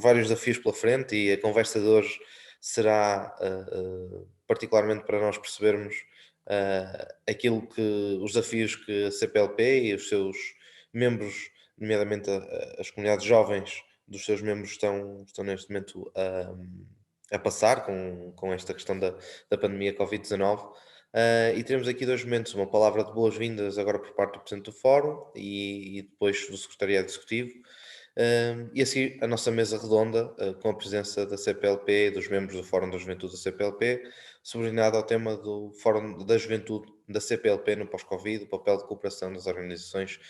vários desafios pela frente e a conversa de hoje será particularmente para nós percebermos aquilo que os desafios que a CPLP e os seus membros, nomeadamente as comunidades jovens dos seus membros, estão neste momento a passar com esta questão da pandemia Covid-19. E teremos aqui dois momentos, uma palavra de boas-vindas agora por parte do Presidente do Fórum e depois do Secretariado Executivo. E a seguir a nossa mesa redonda, com a presença da CPLP e dos membros do Fórum da Juventude da CPLP, subordinado ao tema do Fórum da Juventude da CPLP no pós-Covid, o papel de cooperação das organizações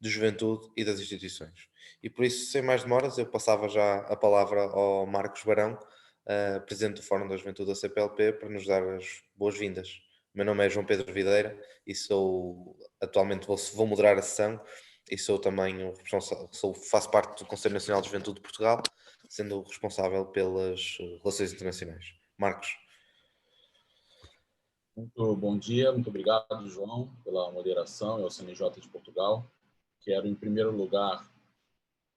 de juventude e das instituições. E por isso, sem mais demoras, eu passava já a palavra ao Marcos Barão, Presidente do Fórum da Juventude da CPLP, para nos dar as boas-vindas. O meu nome é João Pedro Videira e atualmente vou moderar a sessão e sou também o responsável, faço parte do Conselho Nacional de Juventude de Portugal, sendo o responsável pelas relações internacionais. Marcos. Muito bom dia, muito obrigado, João, pela moderação e ao CNJ de Portugal. Quero, em primeiro lugar,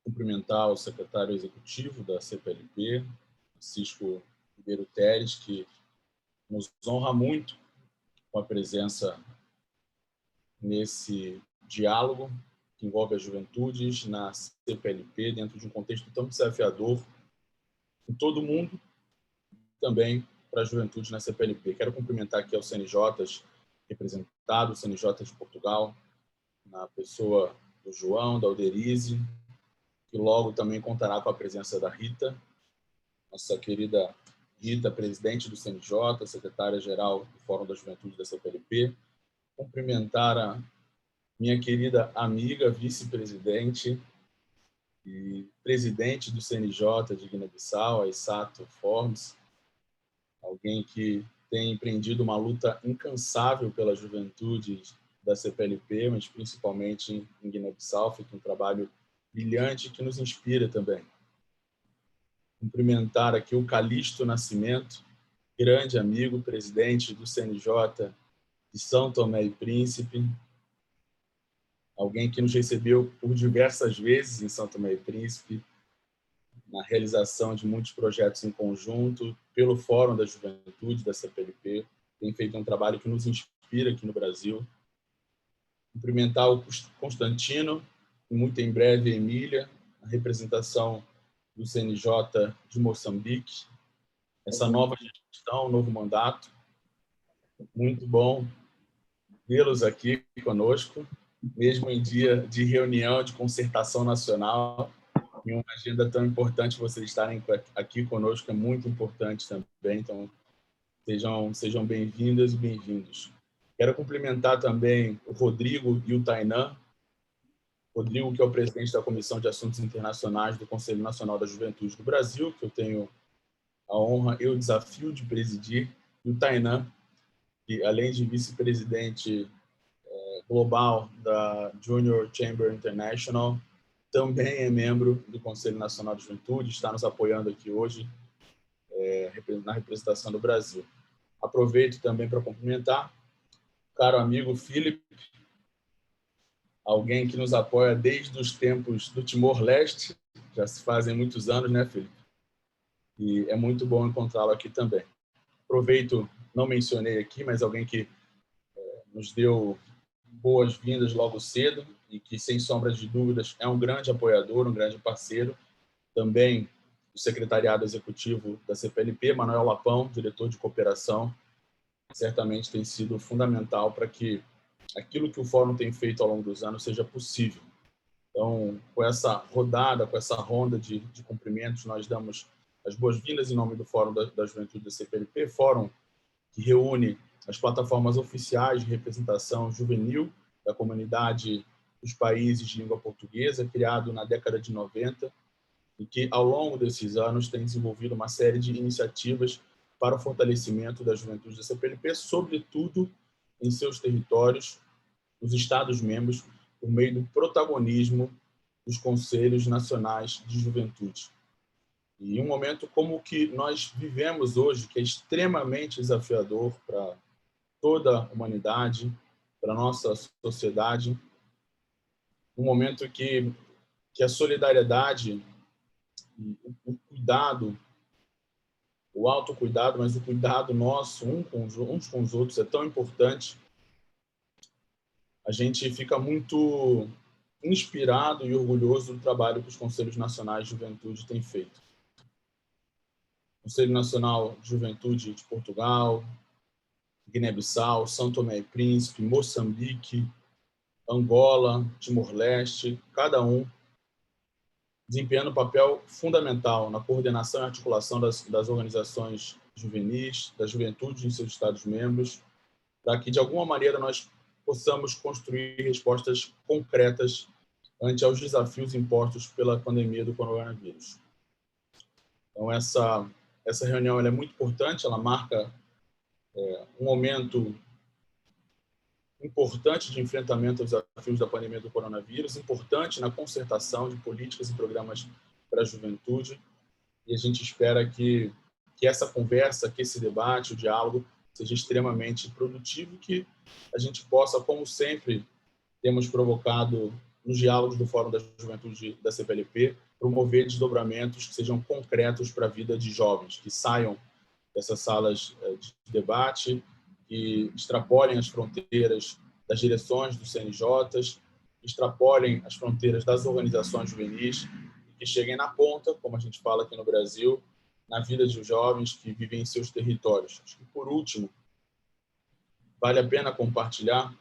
cumprimentar o secretário executivo da CPLP, Francisco Ribeiro Teres, que nos honra muito com a presença nesse diálogo que envolve as juventudes na CPLP, dentro de um contexto tão desafiador em todo o mundo, também para a juventude na CPLP. Quero cumprimentar aqui aos CNJs representados, o CNJ de Portugal, na pessoa do João, da Alderize, que logo também contará com a presença da Rita, nossa querida Rita, presidente do CNJ, secretária-geral do Fórum da Juventude da CPLP. Cumprimentar a minha querida amiga, vice-presidente e presidente do CNJ de Guiné-Bissau, Aissatou Forbes, alguém que tem empreendido uma luta incansável pela juventude da CPLP, mas principalmente em Guiné-Bissau, feito um trabalho brilhante que nos inspira também. Cumprimentar aqui o Calixto Nascimento, grande amigo, presidente do CNJ de São Tomé e Príncipe, alguém que nos recebeu por diversas vezes em São Tomé e Príncipe, na realização de muitos projetos em conjunto, pelo Fórum da Juventude da CPLP, tem feito um trabalho que nos inspira aqui no Brasil. Cumprimentar o Constantino, e muito em breve a Emília, a representação do CNJ de Moçambique, essa nova gestão, novo mandato. Muito bom vê-los aqui conosco, mesmo em dia de reunião de concertação nacional, em uma agenda tão importante, vocês estarem aqui conosco é muito importante também, então sejam bem-vindas e bem-vindos. Quero cumprimentar também o Rodrigo e o Tainan. Rodrigo, que é o presidente da Comissão de Assuntos Internacionais do Conselho Nacional da Juventude do Brasil, que eu tenho a honra e o desafio de presidir, e o Tainan, que além de vice-presidente global da Junior Chamber International, também é membro do Conselho Nacional de Juventude, está nos apoiando aqui hoje na representação do Brasil. Aproveito também para cumprimentar o caro amigo Felipe, alguém que nos apoia desde os tempos do Timor-Leste, já se fazem muitos anos, né, Felipe? E é muito bom encontrá-lo aqui também. Aproveito, não mencionei aqui, mas alguém que nos deu boas-vindas logo cedo e que, sem sombras de dúvidas, é um grande apoiador, um grande parceiro. Também o secretariado executivo da CPLP, Manuel Lapão, diretor de cooperação, certamente tem sido fundamental para que aquilo que o Fórum tem feito ao longo dos anos seja possível. Então, com essa rodada, com essa ronda de cumprimentos, nós damos as boas-vindas em nome do Fórum da Juventude da CPLP, fórum que reúne as plataformas oficiais de representação juvenil da comunidade dos países de língua portuguesa, criado na década de 90, e que, ao longo desses anos, tem desenvolvido uma série de iniciativas para o fortalecimento da juventude da CPLP, sobretudo em seus territórios, nos Estados-membros, por meio do protagonismo dos Conselhos Nacionais de Juventude. E um momento como o que nós vivemos hoje, que é extremamente desafiador para toda a humanidade, para a nossa sociedade, um momento que a solidariedade E o cuidado, o autocuidado, mas o cuidado nosso uns com os outros é tão importante. A gente fica muito inspirado e orgulhoso do trabalho que os Conselhos Nacionais de Juventude têm feito. Conselho Nacional de Juventude de Portugal, Guiné-Bissau, São Tomé e Príncipe, Moçambique, Angola, Timor-Leste, cada um desempenhando um papel fundamental na coordenação e articulação das organizações juvenis, da juventude em seus Estados-membros, para que, de alguma maneira, nós possamos construir respostas concretas ante aos desafios impostos pela pandemia do coronavírus. Então, essa reunião ela é muito importante, ela marca um momento importante de enfrentamento aos desafios da pandemia do coronavírus, importante na concertação de políticas e programas para a juventude, e a gente espera que essa conversa, que esse debate, o diálogo, seja extremamente produtivo, que a gente possa, como sempre temos provocado nos diálogos do Fórum da Juventude da CPLP, promover desdobramentos que sejam concretos para a vida de jovens, que saiam dessas salas de debate, que extrapolem as fronteiras das direções dos CNJs, extrapolem as fronteiras das organizações juvenis e que cheguem na ponta, como a gente fala aqui no Brasil, na vida de jovens que vivem em seus territórios. Acho que, por último, vale a pena compartilhar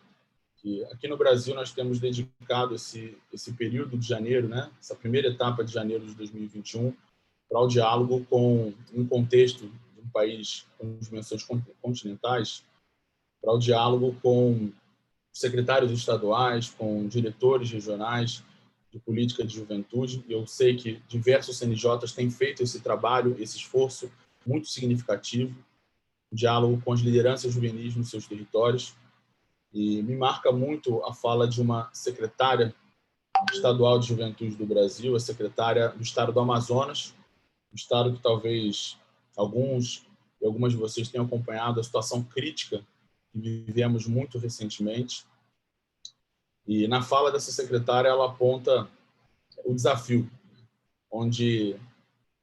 que aqui no Brasil nós temos dedicado esse período de janeiro, né, essa primeira etapa de janeiro de 2021, para o diálogo com um contexto de um país com dimensões continentais, para o diálogo com secretários estaduais, com diretores regionais de política de juventude. Eu sei que diversos CNJs têm feito esse trabalho, esse esforço muito significativo, o diálogo com as lideranças juvenis nos seus territórios. E me marca muito a fala de uma secretária estadual de juventude do Brasil, a secretária do estado do Amazonas, um estado que talvez alguns e algumas de vocês tenham acompanhado a situação crítica que vivemos muito recentemente. E na fala dessa secretária, ela aponta o desafio, onde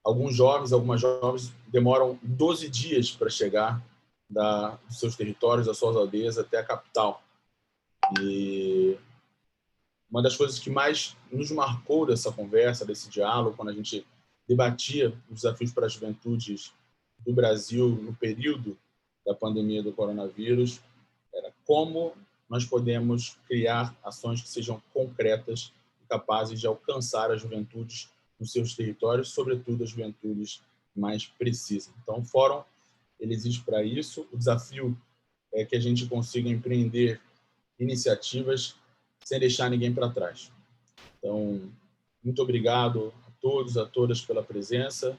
alguns jovens, algumas jovens demoram 12 dias para chegar dos seus territórios, das suas aldeias, até a capital. E uma das coisas que mais nos marcou dessa conversa, desse diálogo, quando a gente debatia os desafios para as juventudes do Brasil no período da pandemia do coronavírus, era como nós podemos criar ações que sejam concretas e capazes de alcançar as juventudes nos seus territórios, sobretudo as juventudes mais precisas. Então, o Fórum ele existe para isso. O desafio é que a gente consiga empreender iniciativas sem deixar ninguém para trás. Então, muito obrigado a todos, a todas pela presença.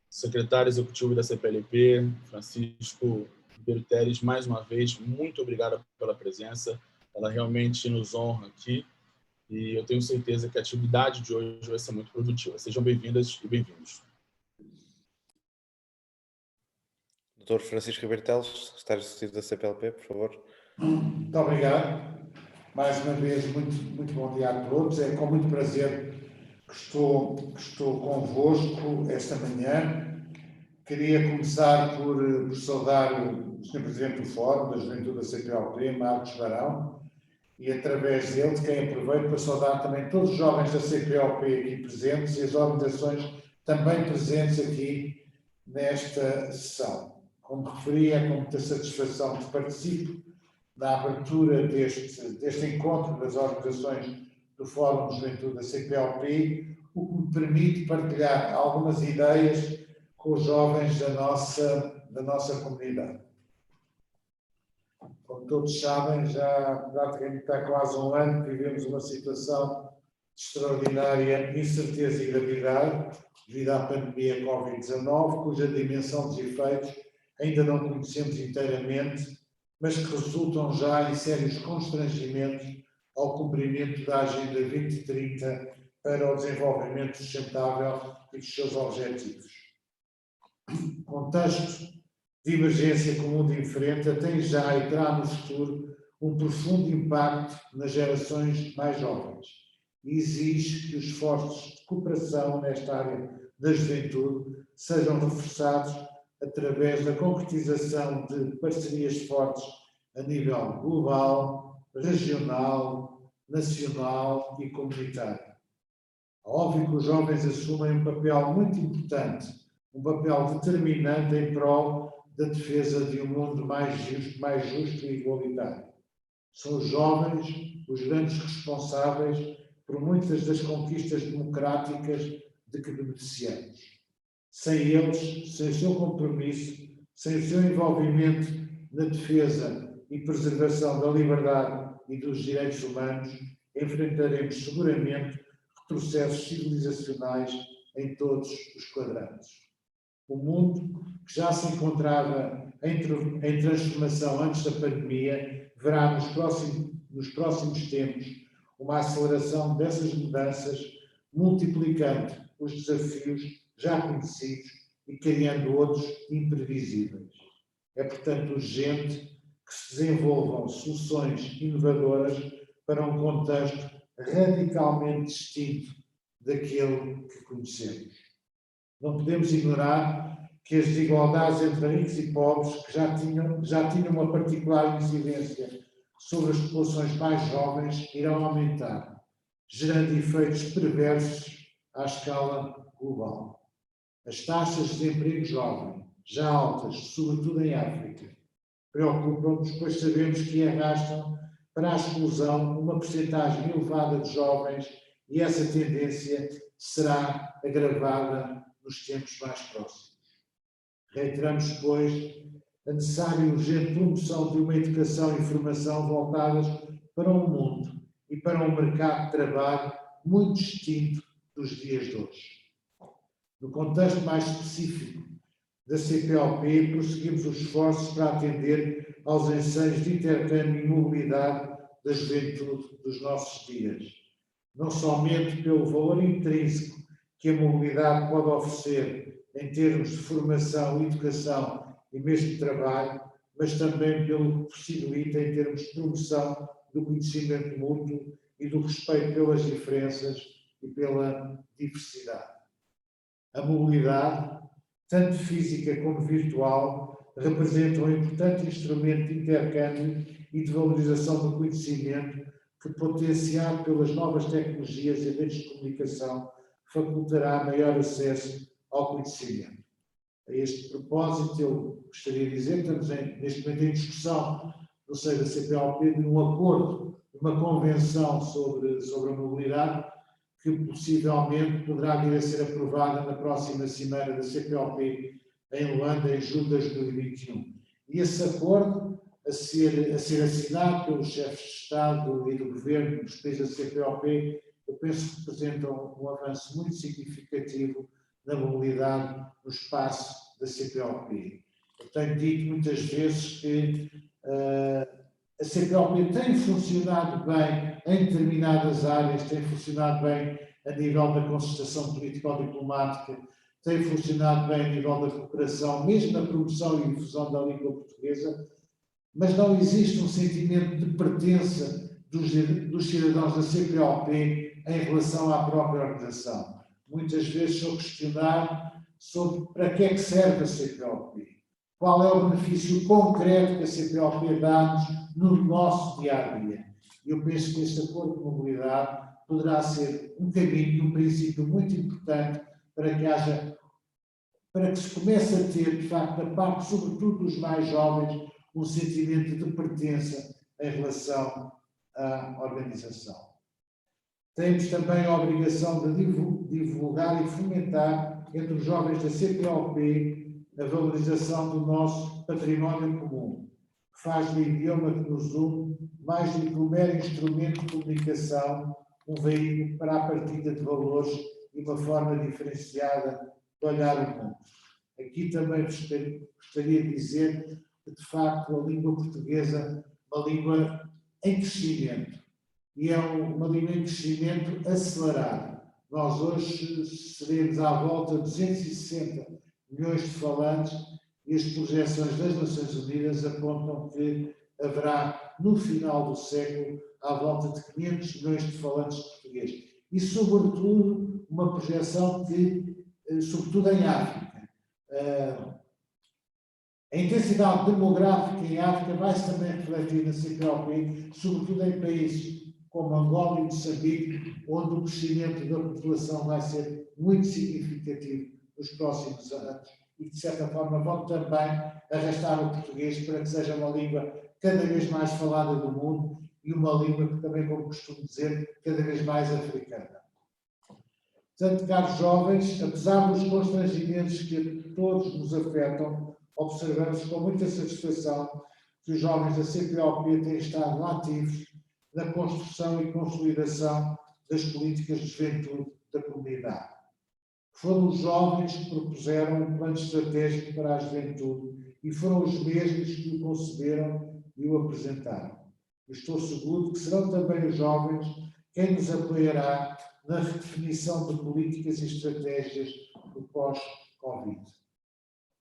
Secretário Executivo da CPLP, Francisco Ribeiro Teres, mais uma vez, muito obrigado pela presença. Ela realmente nos honra aqui e eu tenho certeza que a atividade de hoje vai ser muito produtiva. Sejam bem-vindas e bem-vindos. Dr. Francisco Ribeiro Teles, Secretário Executivo da CPLP, por favor. Muito obrigado. Mais uma vez, muito bom dia a todos. É com muito prazer que estou convosco esta manhã. Queria começar por saudar o Sr. Presidente do Fórum da Juventude da CPLP, Marcos Barão, e através dele, de quem aproveito para saudar também todos os jovens da CPLP aqui presentes e as organizações também presentes aqui nesta sessão. Como referi, é com muita satisfação que participo na abertura deste encontro das organizações do Fórum de Juventude da CPLP, o que me permite partilhar algumas ideias com os jovens da nossa comunidade. Como todos sabem, já praticamente está quase um ano que vivemos uma situação de extraordinária incerteza e gravidade devido à pandemia Covid-19, cuja dimensão dos efeitos ainda não conhecemos inteiramente, mas que resultam já em sérios constrangimentos ao cumprimento da Agenda 2030 para o desenvolvimento sustentável e dos seus objetivos. O contexto de emergência que o mundo enfrenta tem já e terá no futuro um profundo impacto nas gerações mais jovens e exige que os esforços de cooperação nesta área da juventude sejam reforçados através da concretização de parcerias fortes a nível global, regional, nacional e comunitário. É óbvio que os jovens assumem um papel muito importante, um papel determinante em prol da defesa de um mundo mais justo e igualitário. São os jovens os grandes responsáveis por muitas das conquistas democráticas de que beneficiamos. Sem eles, sem o seu compromisso, sem o seu envolvimento na defesa e preservação da liberdade e dos direitos humanos, enfrentaremos seguramente retrocessos civilizacionais em todos os quadrantes. O mundo, que já se encontrava em transformação antes da pandemia, verá nos próximos tempos uma aceleração dessas mudanças, multiplicando os desafios já conhecidos e criando outros imprevisíveis. É, portanto, urgente que se desenvolvam soluções inovadoras para um contexto radicalmente distinto daquele que conhecemos. Não podemos ignorar que as desigualdades entre ricos e pobres, que já tinham uma particular incidência sobre as populações mais jovens, irão aumentar, gerando efeitos perversos à escala global. As taxas de desemprego jovem, já altas, sobretudo em África, preocupam-nos, pois sabemos que arrastam para a exclusão uma percentagem elevada de jovens e essa tendência será agravada nos tempos mais próximos. Reiteramos, pois, a necessária e urgente promoção de uma educação e formação voltadas para um mundo e para um mercado de trabalho muito distinto dos dias de hoje. No contexto mais específico da CPLP, prosseguimos os esforços para atender aos anseios de intercâmbio e mobilidade da juventude dos nossos dias, não somente pelo valor intrínseco que a mobilidade pode oferecer em termos de formação, educação e mesmo de trabalho, mas também pelo que possibilita em termos de promoção do conhecimento mútuo e do respeito pelas diferenças e pela diversidade. A mobilidade, tanto física como virtual, representa um importante instrumento de intercâmbio e de valorização do conhecimento que, potenciado pelas novas tecnologias e redes de comunicação, facultará maior acesso ao conhecimento. A este propósito, eu gostaria de dizer que estamos neste momento em discussão, no seio da CPLP, de um acordo, de uma convenção sobre a mobilidade, que possivelmente poderá vir a ser aprovada na próxima cimeira da CPLP em Luanda, em julho de 2021. E esse acordo, a ser assinado pelos chefes de Estado e do Governo dos países da CPLP, eu penso que representa um avanço muito significativo na mobilidade no espaço da CPLP. Eu tenho dito muitas vezes que a CPLP tem funcionado bem em determinadas áreas, tem funcionado bem a nível da concertação político-diplomática, tem funcionado bem a nível da cooperação, mesmo na promoção e difusão da língua portuguesa, mas não existe um sentimento de pertença dos cidadãos da CPLP em relação à própria organização. Muitas vezes sou questionado sobre para que é que serve a CPLP, qual é o benefício concreto que a CPLP dá-nos no nosso dia-a-dia. E eu penso que este acordo de mobilidade poderá ser um caminho, um princípio muito importante para que se comece a ter, de facto, da parte, sobretudo dos mais jovens, um sentimento de pertença em relação à organização. Temos também a obrigação de divulgar e fomentar entre os jovens da CPLP a valorização do nosso património comum, que faz do idioma que nos une mais do que um mero instrumento de comunicação, um veículo para a partilha de valores e uma forma diferenciada de olhar o mundo. Aqui também gostaria de dizer que, de facto, a língua portuguesa é uma língua em crescimento. E é uma língua em crescimento acelerado. Nós hoje seremos à volta de 260 milhões de falantes e as projeções das Nações Unidas apontam que haverá, no final do século, à volta de 500 milhões de falantes de português. E, sobretudo, uma projeção que sobretudo em África. A intensidade demográfica em África vai-se também refletir na CPLP, sobretudo em países como Angola e Moçambique, onde o crescimento da população vai ser muito significativo nos próximos anos e, de certa forma, vão também arrastar o português para que seja uma língua cada vez mais falada do mundo e uma língua que também, como costumo dizer, cada vez mais africana. Portanto, caros jovens, apesar dos constrangimentos que a todos nos afetam, observamos com muita satisfação que os jovens da CPLP têm estado ativos na construção e consolidação das políticas de juventude da comunidade. Foram os jovens que propuseram um plano estratégico para a juventude e foram os mesmos que o conceberam e o apresentaram. Estou seguro que serão também os jovens quem nos apoiará na redefinição de políticas e estratégias do pós-Covid.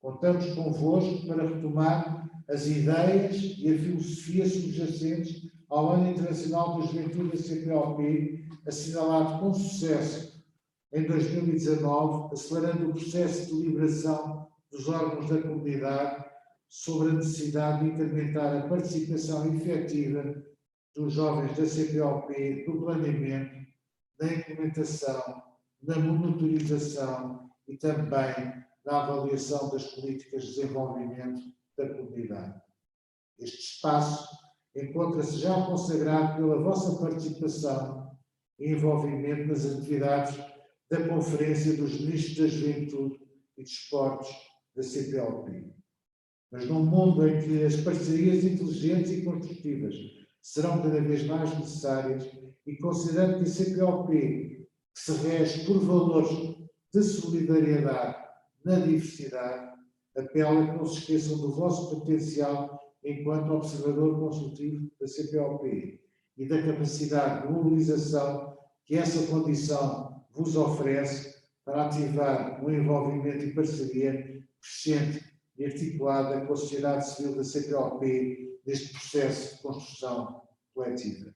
Contamos convosco para retomar as ideias e a filosofia subjacentes ao Ano Internacional da Juventude da CPLP, assinalado com sucesso em 2019, acelerando o processo de deliberação dos órgãos da comunidade sobre a necessidade de incrementar a participação efetiva dos jovens da CPLP no planeamento, na implementação, na monitorização e também na avaliação das políticas de desenvolvimento da comunidade. Este espaço encontra-se já consagrado pela vossa participação e envolvimento nas atividades da Conferência dos Ministros da Juventude e dos Esportes da CPLP. Mas num mundo em que as parcerias inteligentes e construtivas serão cada vez mais necessárias e considerando que a CPLP, que se rege por valores de solidariedade na diversidade, apela que não se esqueçam do vosso potencial enquanto observador consultivo da CPLP e da capacidade de mobilização que essa condição vos oferece para ativar um envolvimento e parceria crescente e articulada com a sociedade civil da CPLP neste processo de construção coletiva.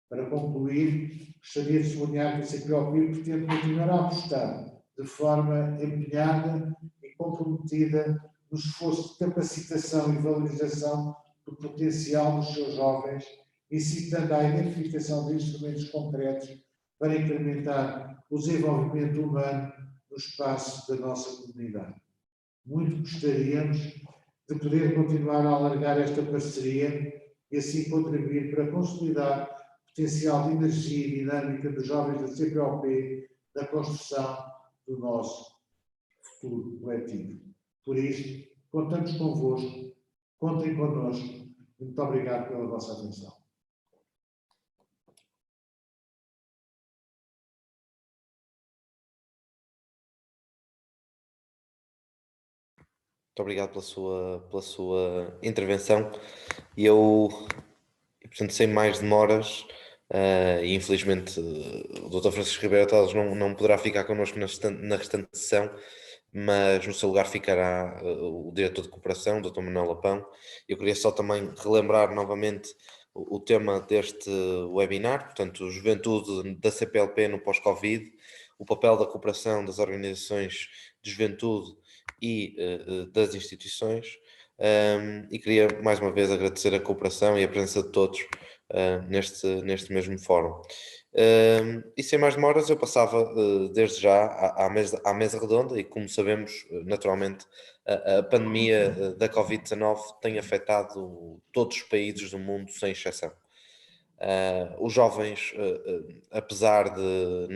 Para concluir, gostaria de sublinhar que a CPLP pretende continuar a apostar de forma empenhada e comprometida no esforço de capacitação e valorização do potencial dos seus jovens, incitando à identificação de instrumentos concretos para incrementar o desenvolvimento humano no espaço da nossa comunidade. Muito gostaríamos de poder continuar a alargar esta parceria e assim contribuir para consolidar o potencial de energia e dinâmica dos jovens da CPLP na construção do nosso futuro coletivo. Por isto, contamos convosco, contem connosco. Muito obrigado pela vossa atenção. Muito obrigado pela sua intervenção. E eu, portanto, sem mais demoras, e infelizmente o Dr. Francisco Ribeiro Teles não poderá ficar connosco na restante sessão, mas no seu lugar ficará o diretor de cooperação, o Dr. Manuel Lapão. Eu queria só também relembrar novamente o tema deste webinar, portanto, juventude da CPLP no pós-Covid, o papel da cooperação das organizações de juventude e das instituições, e queria mais uma vez agradecer a cooperação e a presença de todos neste mesmo fórum. E sem mais demoras eu passava desde já à mesa redonda e, como sabemos, naturalmente a pandemia da Covid-19 tem afetado todos os países do mundo sem exceção. Os jovens, apesar de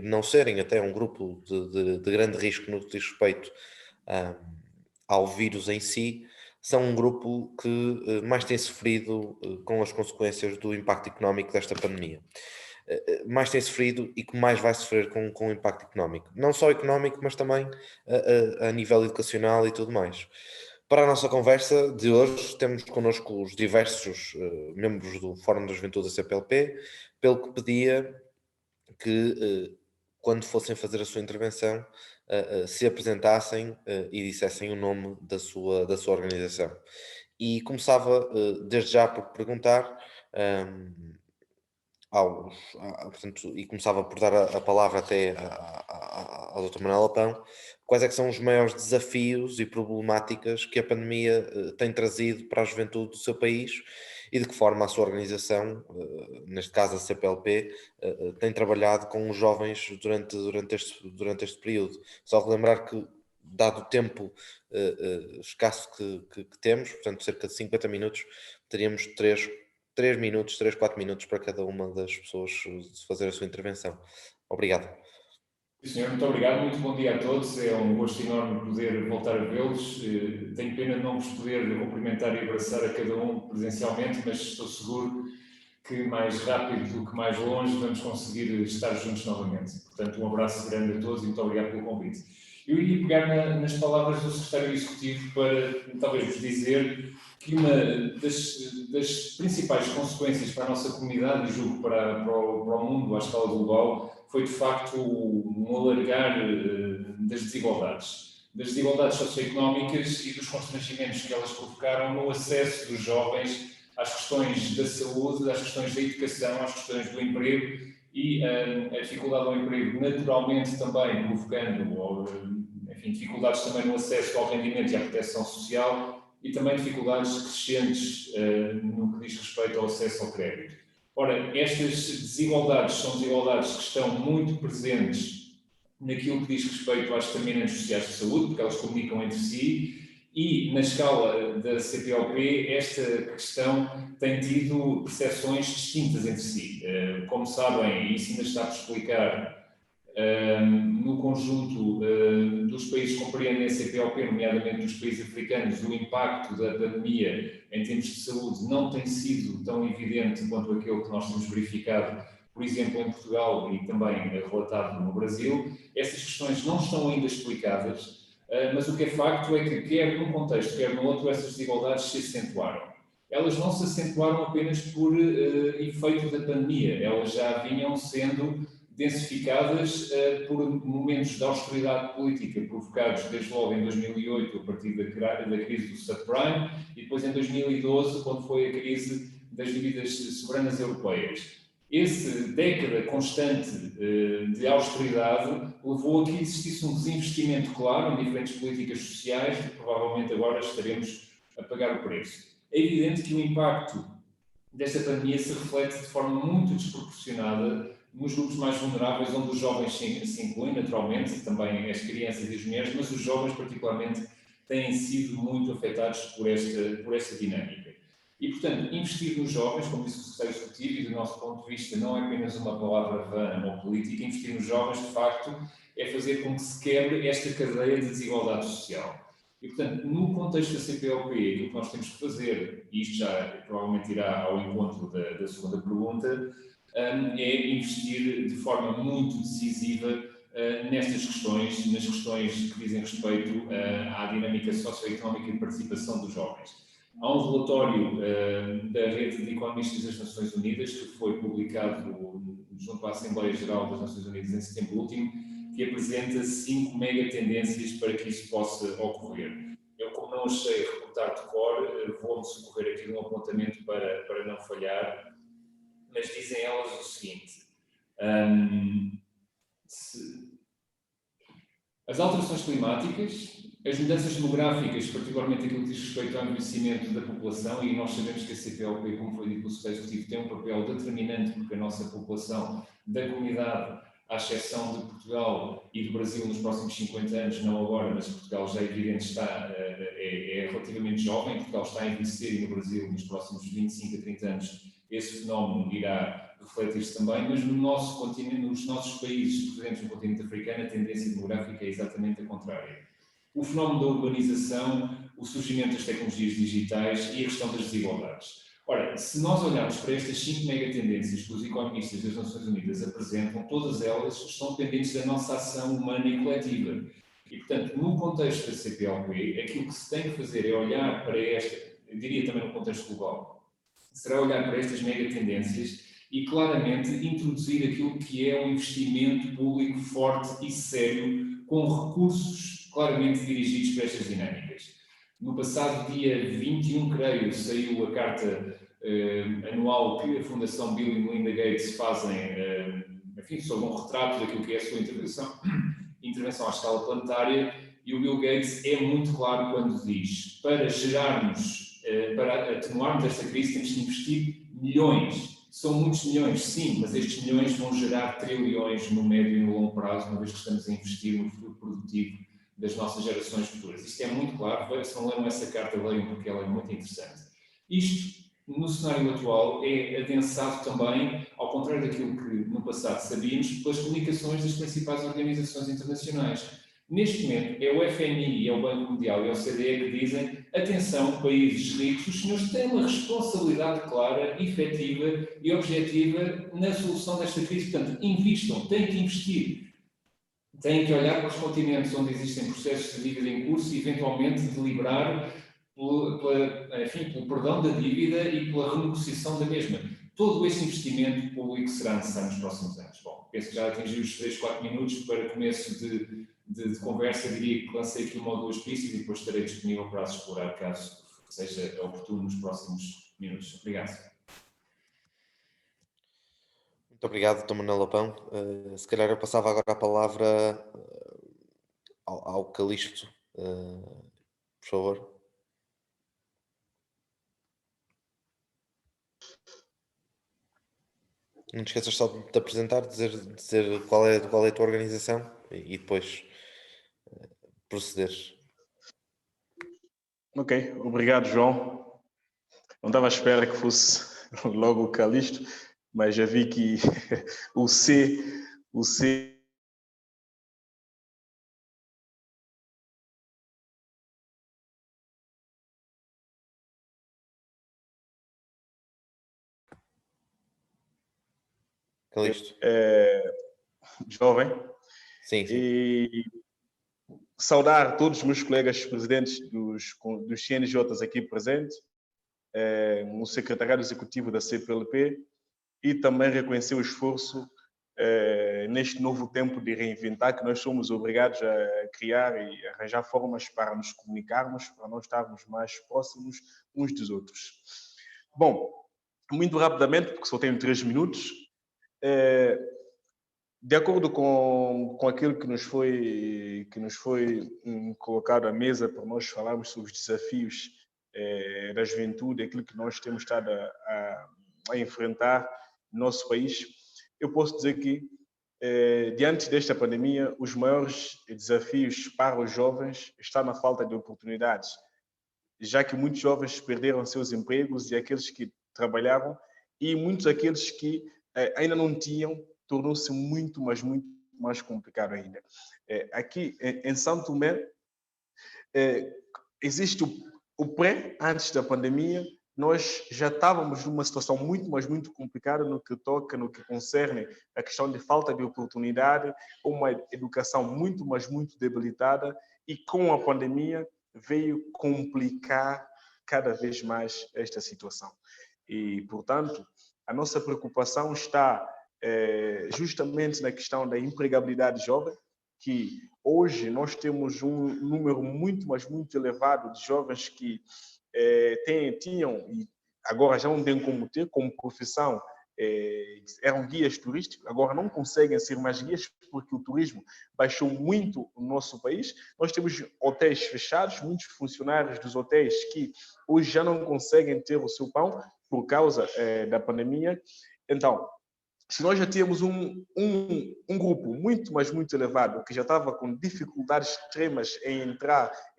não serem até um grupo de grande risco no que diz respeito ao vírus em si, são um grupo que mais tem sofrido com as consequências do impacto económico desta pandemia. Mais tem sofrido e que mais vai sofrer com o impacto económico. Não só económico, mas também a nível educacional e tudo mais. Para a nossa conversa de hoje, temos connosco os diversos membros do Fórum da Juventude da CPLP, pelo que pedia que, quando fossem fazer a sua intervenção, se apresentassem e dissessem o nome da sua organização. E começava desde já por perguntar portanto, e começava por dar a palavra até ao Dr. Manuel Lapão, quais é que são os maiores desafios e problemáticas que a pandemia tem trazido para a juventude do seu país e de que forma a sua organização, neste caso a CPLP, tem trabalhado com os jovens durante este período. Só relembrar que, dado o tempo escasso que temos, portanto cerca de 50 minutos, teríamos 4 minutos para cada uma das pessoas fazer a sua intervenção. Obrigado. Sim, senhor, muito obrigado, muito bom dia a todos, é um gosto enorme poder voltar a vê-los. Tenho pena de não vos poder cumprimentar e abraçar a cada um presencialmente, mas estou seguro que mais rápido do que mais longe vamos conseguir estar juntos novamente. Portanto, um abraço grande a todos e muito obrigado pelo convite. Eu iria pegar nas palavras do Secretário Executivo para talvez vos dizer que uma das principais consequências para a nossa comunidade, e julgo para o mundo à escala global, foi de facto um alargar das desigualdades socioeconómicas e dos constrangimentos que elas provocaram no acesso dos jovens às questões da saúde, às questões da educação, às questões do emprego e a dificuldade ao emprego naturalmente também provocando, enfim, dificuldades também no acesso ao rendimento e à proteção social e também dificuldades crescentes no que diz respeito ao acesso ao crédito. Ora, estas desigualdades são desigualdades que estão muito presentes naquilo que diz respeito às determinantes sociais de saúde, porque elas comunicam entre si, e na escala da CPLP esta questão tem tido percepções distintas entre si. Como sabem, e isso ainda está por explicar, no conjunto dos países que compreendem a CPLP, nomeadamente dos países africanos, o impacto da pandemia em termos de saúde não tem sido tão evidente quanto aquele que nós temos verificado, por exemplo, em Portugal e também relatado no Brasil. Essas questões não estão ainda explicadas, mas o que é facto é que, quer num contexto, quer no outro, essas desigualdades se acentuaram. Elas não se acentuaram apenas por efeito da pandemia, elas já vinham sendo densificadas por momentos de austeridade política provocados desde logo em 2008, a partir da crise do subprime, e depois em 2012, quando foi a crise das dívidas soberanas europeias. Essa década constante de austeridade levou a que existisse um desinvestimento claro em diferentes políticas sociais que provavelmente agora estaremos a pagar o preço. É evidente que o impacto desta pandemia se reflete de forma muito desproporcionada nos grupos mais vulneráveis, onde os jovens se incluem, naturalmente, também as crianças e as mulheres, mas os jovens, particularmente, têm sido muito afetados por esta dinâmica. E, portanto, investir nos jovens, como disse o Secretário Executivo, e do nosso ponto de vista não é apenas uma palavra vã ou política, investir nos jovens, de facto, é fazer com que se quebre esta cadeia de desigualdade social. E, portanto, no contexto da CPLP, aquilo que nós temos que fazer, e isto já provavelmente irá ao encontro da segunda pergunta, é investir de forma muito decisiva nestas questões, nas questões que dizem respeito à dinâmica socioeconómica e de participação dos jovens. Há um relatório da Rede de Economistas das Nações Unidas, que foi publicado junto à Assembleia Geral das Nações Unidas em setembro último, que apresenta 5 mega-tendências para que isso possa ocorrer. Eu, como não achei reportar de cor, vou-me socorrer aqui de um apontamento para não falhar, mas dizem elas o seguinte: as alterações climáticas, as mudanças demográficas, particularmente aquilo que diz respeito ao envelhecimento da população, e nós sabemos que a CPLP, como foi dito pelo Secretário Executivo, tem um papel determinante porque a nossa população da comunidade, à exceção de Portugal e do Brasil nos próximos 50 anos, não agora, mas Portugal já é evidente é relativamente jovem, Portugal está a envelhecer e no Brasil nos próximos 25 a 30 anos esse fenómeno irá refletir-se também, mas no nosso continente, nos nossos países presentes no continente africano, a tendência demográfica é exatamente a contrária. O fenómeno da urbanização, o surgimento das tecnologias digitais e a questão das desigualdades. Ora, se nós olharmos para estas 5 megatendências que os economistas das Nações Unidas apresentam, todas elas estão dependentes da nossa ação humana e coletiva. E, portanto, no contexto da CPLP, aquilo que se tem que fazer é olhar para esta, eu diria também no contexto global, será olhar para estas megatendências e claramente introduzir aquilo que é um investimento público forte e sério, com recursos claramente dirigidos para estas dinâmicas. No passado dia 21, creio, saiu a carta anual que a Fundação Bill e Melinda Gates fazem, enfim, sobre um retrato daquilo que é a sua intervenção à escala planetária, e o Bill Gates é muito claro quando diz: para gerarmos, para atenuarmos esta crise, temos que investir milhões. São muitos milhões, sim, mas estes milhões vão gerar trilhões no médio e no longo prazo, uma vez que estamos a investir no futuro produtivo das nossas gerações futuras. Isto é muito claro. Se não leram essa carta, leiam, porque ela é muito interessante. Isto, no cenário atual, é adensado também, ao contrário daquilo que no passado sabíamos, pelas comunicações das principais organizações internacionais. Neste momento, é o FMI, é o Banco Mundial e a OCDE que dizem: atenção, países ricos, os senhores têm uma responsabilidade clara, efetiva e objetiva na solução desta crise. Portanto, invistam, têm que investir. Têm que olhar para os continentes onde existem processos de dívida em curso e, eventualmente, deliberar pelo perdão da dívida e pela renegociação da mesma. Todo esse investimento público será necessário nos próximos anos. Bom, penso que já atingi os 3, 4 minutos para começo de conversa. Diria que lancei aqui uma ou duas pistas e depois estarei disponível para as explorar, caso seja oportuno nos próximos minutos. Obrigado. Muito obrigado, Dr. Manuel Lopão. Se calhar eu passava agora a palavra ao Calixto, por favor. Não te esqueças só de te apresentar, dizer qual é a tua organização e depois proceder. Ok, obrigado, João. Não estava à espera que fosse logo o Calixto, mas já vi que o C Calixto. jovem. Sim. E saudar todos os meus colegas presidentes dos CNJs aqui presentes, o secretariado executivo da CPLP, e também reconhecer o esforço neste novo tempo de reinventar, que nós somos obrigados a criar e arranjar formas para nos comunicarmos, para nós estarmos mais próximos uns dos outros. Bom, muito rapidamente, porque só tenho 3 minutos, de acordo com aquilo que nos foi colocado à mesa para nós falarmos sobre os desafios da juventude, aquilo que nós temos estado a enfrentar no nosso país, eu posso dizer que, diante desta pandemia, os maiores desafios para os jovens estão na falta de oportunidades, já que muitos jovens perderam seus empregos e aqueles que trabalhavam, e muitos aqueles que ainda não tinham, tornou-se muito mais complicado ainda. Aqui em São Tomé, existe o pré, antes da pandemia. Nós já estávamos numa situação muito complicada no que concerne a questão de falta de oportunidade, uma educação muito debilitada, e com a pandemia veio complicar cada vez mais esta situação. E, portanto, a nossa preocupação está justamente na questão da empregabilidade jovem, que hoje nós temos um número muito elevado de jovens que tinham, e agora já não têm como ter, como profissão, eram guias turísticos, agora não conseguem ser mais guias porque o turismo baixou muito no nosso país. Nós temos hotéis fechados, muitos funcionários dos hotéis que hoje já não conseguem ter o seu pão por causa da pandemia. Então, se nós já tínhamos um grupo muito elevado que já estava com dificuldades extremas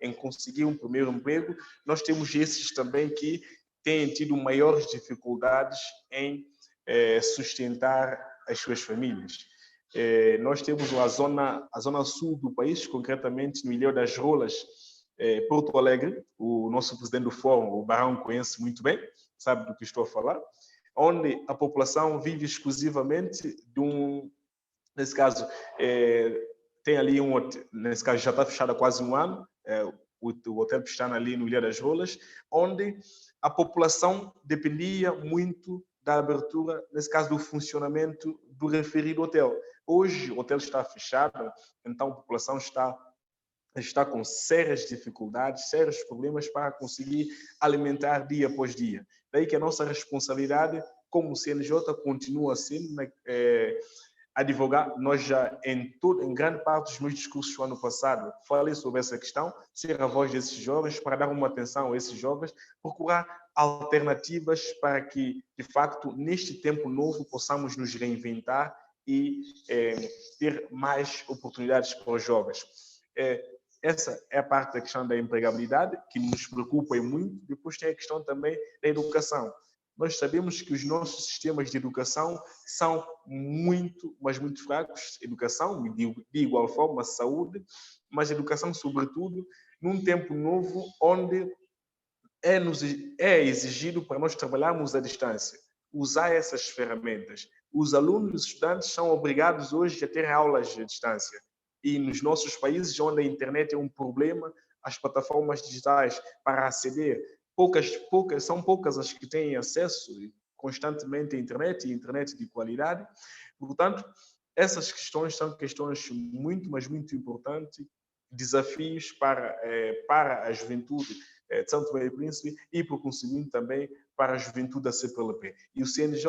em conseguir um primeiro emprego, nós temos esses também que têm tido maiores dificuldades em sustentar as suas famílias. Nós temos a zona sul do país, concretamente no Ilhéu das Rolas, Porto Alegre. O nosso presidente do Fórum, o Barão, conhece muito bem, sabe do que estou a falar, onde a população vive exclusivamente nesse caso, tem ali nesse caso já está fechado há quase um ano, o hotel que está ali no Ilha das Rolas, onde a população dependia muito da abertura, nesse caso do funcionamento do referido hotel. Hoje o hotel está fechado, então a população está está com sérias dificuldades, sérios problemas para conseguir alimentar dia após dia. Daí que a nossa responsabilidade como CNJ continua sendo advogar. Nós já, em grande parte dos meus discursos do ano passado, falei sobre essa questão, ser a voz desses jovens, para dar uma atenção a esses jovens, procurar alternativas para que, de facto, neste tempo novo, possamos nos reinventar e ter mais oportunidades para os jovens. Essa é a parte da questão da empregabilidade, que nos preocupa muito. Depois tem a questão também da educação. Nós sabemos que os nossos sistemas de educação são muito, mas muito fracos. Educação, de igual forma, saúde, mas educação, sobretudo, num tempo novo, onde é exigido para nós trabalharmos à distância, usar essas ferramentas. Os alunos e os estudantes são obrigados hoje a ter aulas à distância. E nos nossos países, onde a internet é um problema, as plataformas digitais para aceder, são poucas as que têm acesso constantemente à internet, e internet de qualidade. Portanto, essas questões são questões muito, mas muito importantes, desafios para a juventude de São Tomé e Príncipe e, por conseguinte, também para a juventude da CPLP. E o CNJ,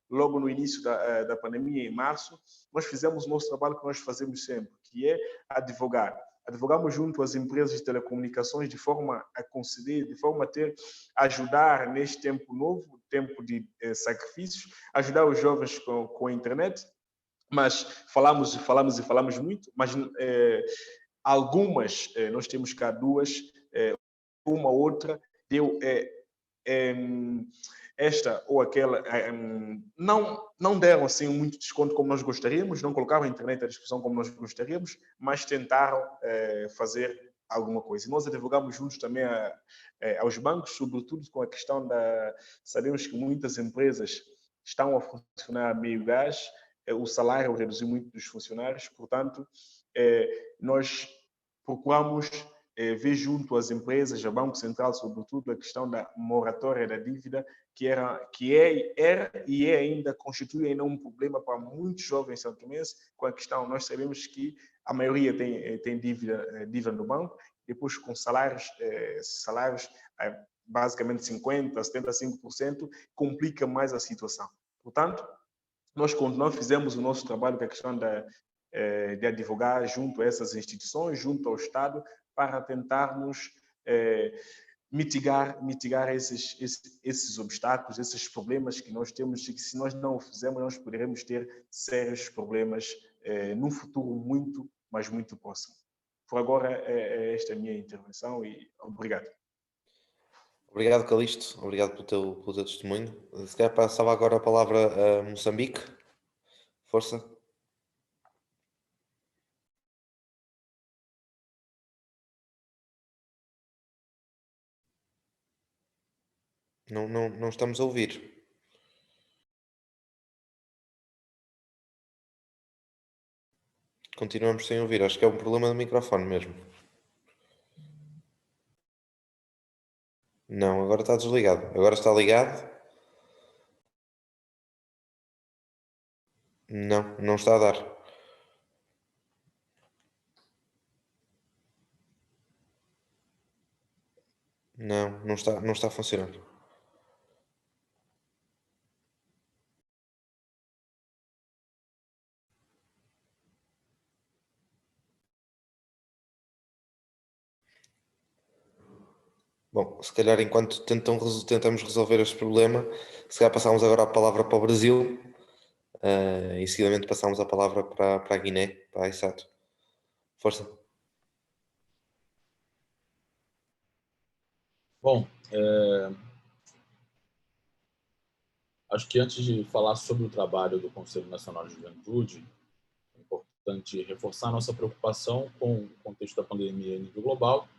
logo no início da pandemia, em março, nós fizemos o nosso trabalho que nós fazemos sempre, que é advogar. Advogamos junto às empresas de telecomunicações de forma a conceder, de forma a ajudar neste tempo novo, tempo de sacrifícios, ajudar os jovens com a internet, mas falamos muito, mas algumas, nós temos cá duas, uma outra deu esta ou aquela, não deram assim muito desconto como nós gostaríamos, não colocaram a internet à disposição como nós gostaríamos, mas tentaram fazer alguma coisa. E nós advogamos juntos também aos bancos, sobretudo com a questão sabemos que muitas empresas estão a funcionar a meio gás, o salário reduziu muito dos funcionários, portanto, nós procuramos ver junto às empresas, ao Banco Central, sobretudo, a questão da moratória da dívida, que era e ainda constitui ainda um problema para muitos jovens santomenses, com a questão, nós sabemos que a maioria tem dívida no banco, depois com salários basicamente 50%, 75%, complica mais a situação. Portanto, nós continuamos, fizemos o nosso trabalho com a questão de advogar junto a essas instituições, junto ao Estado, para tentarmos mitigar esses obstáculos, esses problemas que nós temos, e que se nós não o fizermos, nós poderemos ter sérios problemas num futuro muito, mas muito próximo. Por agora, esta é a minha intervenção e obrigado. Obrigado, Calixto. Obrigado pelo teu testemunho. Se calhar passava agora a palavra a Moçambique. Força. Não estamos a ouvir. Continuamos sem ouvir. Acho que é um problema do microfone mesmo. Não, agora está desligado. Agora está ligado. Não está a dar. Não está a funcionar. Bom, se calhar enquanto tentamos resolver este problema, se calhar passamos agora a palavra para o Brasil e seguidamente passamos a palavra para a Guiné, para a Issato. Força. Bom, acho que antes de falar sobre o trabalho do Conselho Nacional de Juventude, é importante reforçar nossa preocupação com o contexto da pandemia em nível global,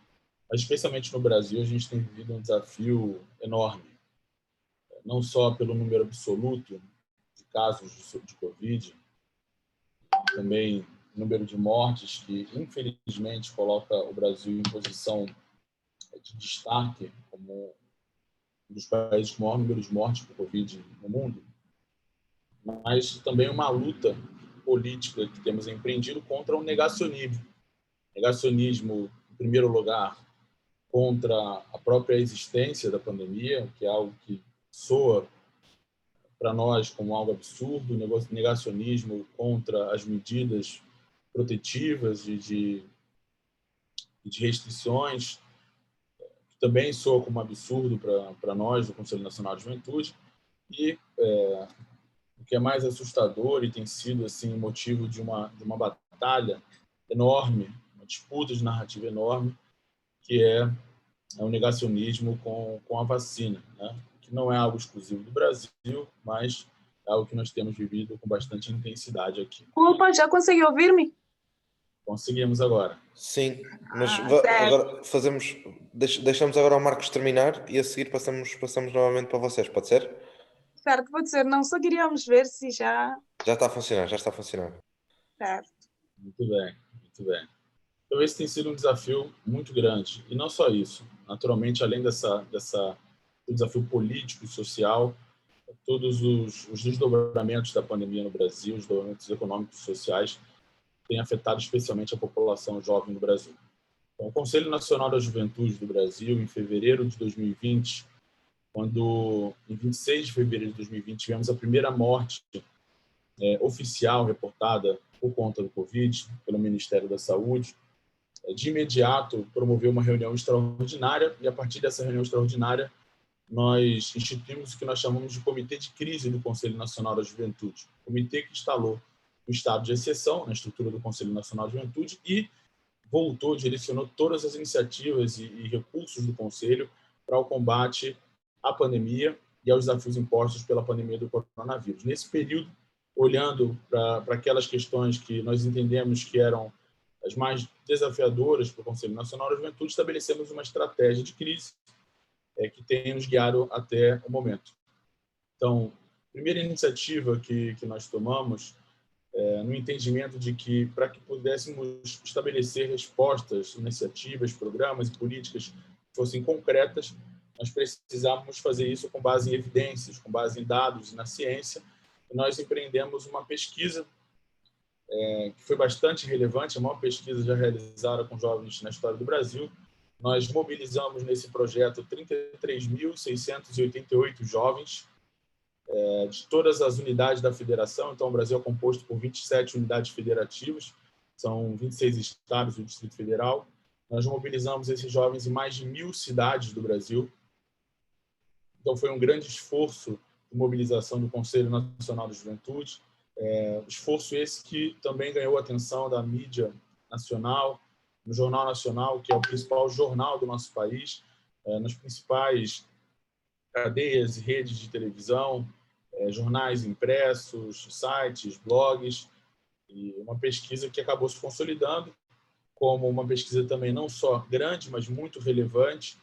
mas especialmente no Brasil a gente tem vivido um desafio enorme, não só pelo número absoluto de casos de Covid, também número de mortes que infelizmente coloca o Brasil em posição de destaque como um dos países com maior número de mortes por Covid no mundo, mas também uma luta política que temos empreendido contra o negacionismo primeiro lugar, contra a própria existência da pandemia, que é algo que soa para nós como algo absurdo, negacionismo contra as medidas protetivas e de restrições, que também soa como absurdo para nós, do Conselho Nacional de Juventude. E o que é mais assustador e tem sido assim motivo de uma batalha enorme, uma disputa de narrativa enorme, que é o negacionismo com a vacina, né? Que não é algo exclusivo do Brasil, mas é algo que nós temos vivido com bastante intensidade aqui. Desculpa, já conseguiu ouvir-me? Conseguimos agora. Sim, mas certo. agora deixamos agora o Marcos terminar e a seguir passamos novamente para vocês, pode ser? Certo, pode ser. Não, só queríamos ver se já... Já está a funcionar, já está a funcionar. Certo. Muito bem, muito bem. Então, esse tem sido um desafio muito grande. E não só isso. Naturalmente, além do desafio político e social, todos os desdobramentos da pandemia no Brasil, os desdobramentos econômicos e sociais, têm afetado especialmente a população jovem do Brasil. Então, o Conselho Nacional da Juventude do Brasil, em fevereiro de 2020, quando, em 26 de fevereiro de 2020, tivemos a primeira morte oficial reportada por conta do Covid, pelo Ministério da Saúde, de imediato promoveu uma reunião extraordinária e, a partir dessa reunião extraordinária, nós instituímos o que nós chamamos de Comitê de Crise do Conselho Nacional da Juventude, comitê que instalou o estado de exceção na estrutura do Conselho Nacional de Juventude e direcionou todas as iniciativas e recursos do Conselho para o combate à pandemia e aos desafios impostos pela pandemia do coronavírus. Nesse período, olhando para aquelas questões que nós entendemos que eram as mais desafiadoras para o Conselho Nacional da Juventude, estabelecemos uma estratégia de crise que tem nos guiado até o momento. Então, a primeira iniciativa que nós tomamos, no entendimento de que, para que pudéssemos estabelecer respostas, iniciativas, programas e políticas que fossem concretas, nós precisávamos fazer isso com base em evidências, com base em dados e na ciência. E nós empreendemos uma pesquisa que foi bastante relevante, a maior pesquisa já realizada com jovens na história do Brasil. Nós mobilizamos nesse projeto 33.688 jovens de todas as unidades da federação. Então, o Brasil é composto por 27 unidades federativas, são 26 estados do Distrito Federal. Nós mobilizamos esses jovens em mais de 1.000 cidades do Brasil. Então, foi um grande esforço de mobilização do Conselho Nacional da Juventude, esforço esse que também ganhou a atenção da mídia nacional, no Jornal Nacional, que é o principal jornal do nosso país, nas principais cadeias e redes de televisão, jornais impressos, sites, blogs, e uma pesquisa que acabou se consolidando como uma pesquisa também não só grande, mas muito relevante,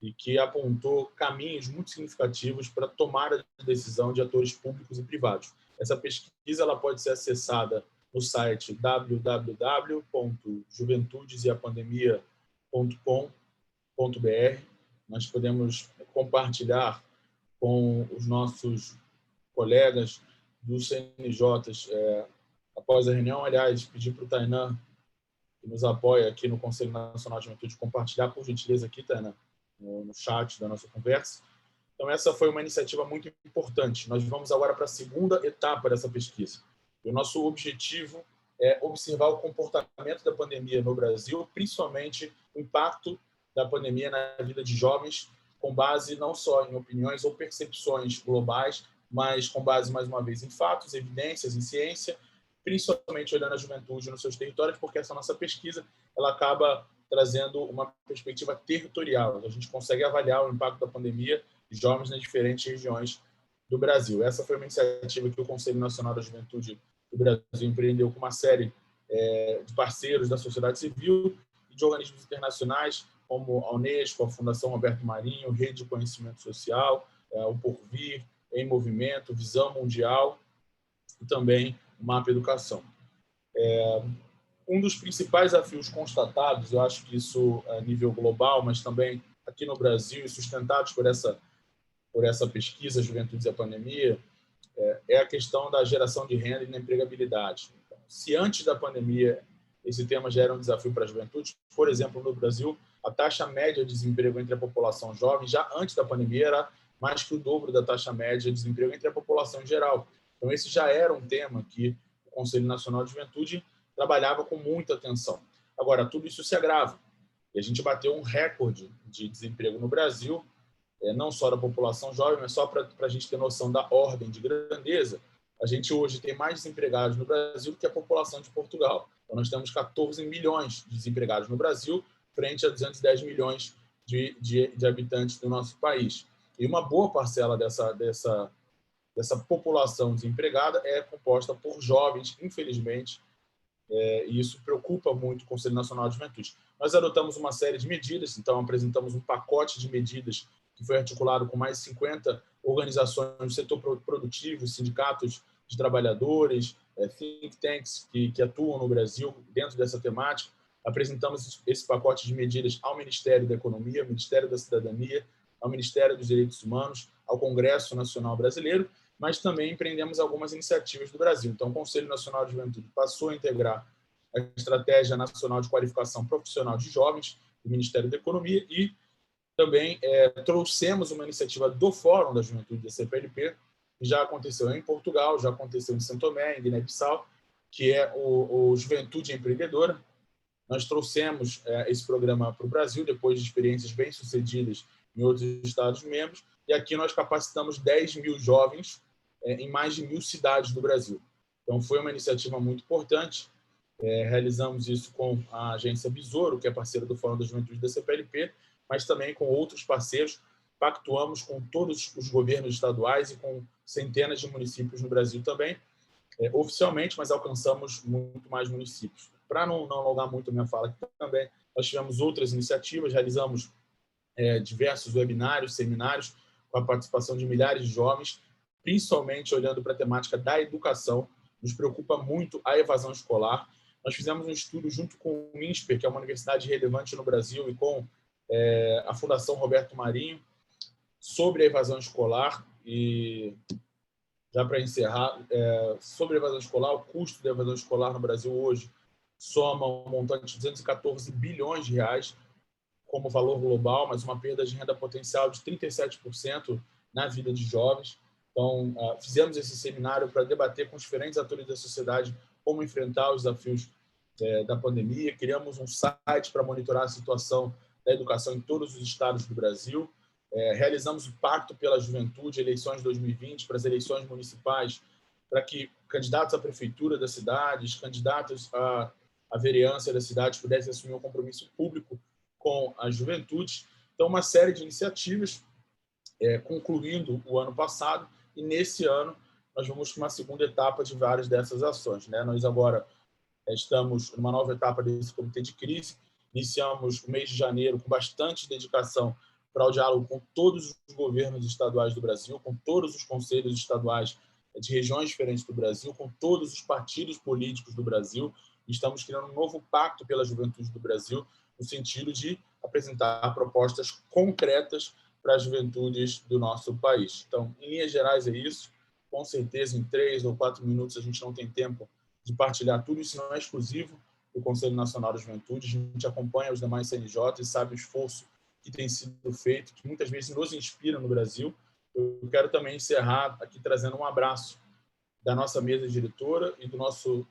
e que apontou caminhos muito significativos para a tomada de decisão de atores públicos e privados. Essa pesquisa ela pode ser acessada no site www.juventudeseapandemia.com.br. Nós podemos compartilhar com os nossos colegas dos CNJs após a reunião. Aliás, pedir para o Tainan, que nos apoia aqui no Conselho Nacional de Juventude, compartilhar, por gentileza, aqui, Tainan, no chat da nossa conversa. Então, essa foi uma iniciativa muito importante. Nós vamos agora para a segunda etapa dessa pesquisa. E o nosso objetivo é observar o comportamento da pandemia no Brasil, principalmente o impacto da pandemia na vida de jovens, com base não só em opiniões ou percepções globais, mas com base, mais uma vez, em fatos, evidências, em ciência, principalmente olhando a juventude nos seus territórios, porque essa nossa pesquisa ela acaba trazendo uma perspectiva territorial. A gente consegue avaliar o impacto da pandemia de jovens nas diferentes regiões do Brasil. Essa foi uma iniciativa que o Conselho Nacional da Juventude do Brasil empreendeu com uma série de parceiros da sociedade civil e de organismos internacionais, como a Unesco, a Fundação Roberto Marinho, Rede de Conhecimento Social, o Porvir, Em Movimento, Visão Mundial e também o Mapa Educação. Um dos principais desafios constatados, eu acho que isso a nível global, mas também aqui no Brasil, e sustentados por essa pesquisa Juventudes e a Pandemia, é a questão da geração de renda e da empregabilidade. Então, se antes da pandemia esse tema já era um desafio para a juventude. Por exemplo, no Brasil, a taxa média de desemprego entre a população jovem, já antes da pandemia, era mais que o dobro da taxa média de desemprego entre a população em geral. Então, esse já era um tema que o Conselho Nacional de Juventude trabalhava com muita atenção. Agora, tudo isso se agrava. E a gente bateu um recorde de desemprego no Brasil, não só da população jovem, mas só para a gente ter noção da ordem de grandeza. A gente hoje tem mais desempregados no Brasil do que a população de Portugal. Então, nós temos 14 milhões de desempregados no Brasil, frente a 210 milhões de habitantes do nosso país. E uma boa parcela dessa população desempregada é composta por jovens, infelizmente, e isso preocupa muito o Conselho Nacional de Juventude. Nós adotamos uma série de medidas, então apresentamos um pacote de medidas que foi articulado com mais de 50 organizações do setor produtivo, sindicatos de trabalhadores, think tanks que atuam no Brasil dentro dessa temática. Apresentamos esse pacote de medidas ao Ministério da Economia, ao Ministério da Cidadania, ao Ministério dos Direitos Humanos, ao Congresso Nacional Brasileiro, mas também empreendemos algumas iniciativas do Brasil. Então, o Conselho Nacional de Juventude passou a integrar a Estratégia Nacional de Qualificação Profissional de Jovens do Ministério da Economia e também trouxemos uma iniciativa do Fórum da Juventude da CPLP, que já aconteceu em Portugal, já aconteceu em São Tomé, em Guiné-Bissau, que é o Juventude Empreendedora. Nós trouxemos esse programa para o Brasil, depois de experiências bem-sucedidas em outros Estados-membros, e aqui nós capacitamos 10 mil jovens em mais de 1.000 cidades do Brasil. Então, foi uma iniciativa muito importante. Realizamos isso com a agência Besouro, que é parceira do Fórum da Juventude da CPLP, mas também com outros parceiros. Pactuamos com todos os governos estaduais e com centenas de municípios no Brasil também, oficialmente, mas alcançamos muito mais municípios. Para não alongar muito a minha fala aqui também, nós tivemos outras iniciativas, realizamos diversos webinários, seminários, com a participação de milhares de jovens, principalmente olhando para a temática da educação. Nos preocupa muito a evasão escolar. Nós fizemos um estudo junto com o INSPER, que é uma universidade relevante no Brasil, e com a Fundação Roberto Marinho, sobre a evasão escolar. E, já para encerrar, sobre a evasão escolar, o custo da evasão escolar no Brasil hoje soma um montante de 214 bilhões de reais como valor global, mas uma perda de renda potencial de 37% na vida de jovens. Então, fizemos esse seminário para debater com os diferentes atores da sociedade como enfrentar os desafios da pandemia. Criamos um site para monitorar a situação da educação em todos os estados do Brasil. Realizamos o Pacto pela Juventude, eleições 2020, para as eleições municipais, para que candidatos à prefeitura das cidades, candidatos à vereança das cidades pudessem assumir um compromisso público com a juventude. Então, uma série de iniciativas, concluindo o ano passado, e nesse ano nós vamos para uma segunda etapa de várias dessas ações. Nós agora estamos numa nova etapa desse comitê de crise, iniciamos o mês de janeiro com bastante dedicação para o diálogo com todos os governos estaduais do Brasil, com todos os conselhos estaduais de regiões diferentes do Brasil, com todos os partidos políticos do Brasil. Estamos criando um novo pacto pela juventude do Brasil, no sentido de apresentar propostas concretas para as juventudes do nosso país. Então, em linhas gerais, é isso. Com certeza, em 3 ou 4 minutos, a gente não tem tempo de partilhar tudo. Isso não é exclusivo do Conselho Nacional da Juventude. A gente acompanha os demais CNJs e sabe o esforço que tem sido feito, que muitas vezes nos inspira no Brasil. Eu quero também encerrar aqui trazendo um abraço da nossa mesa diretora e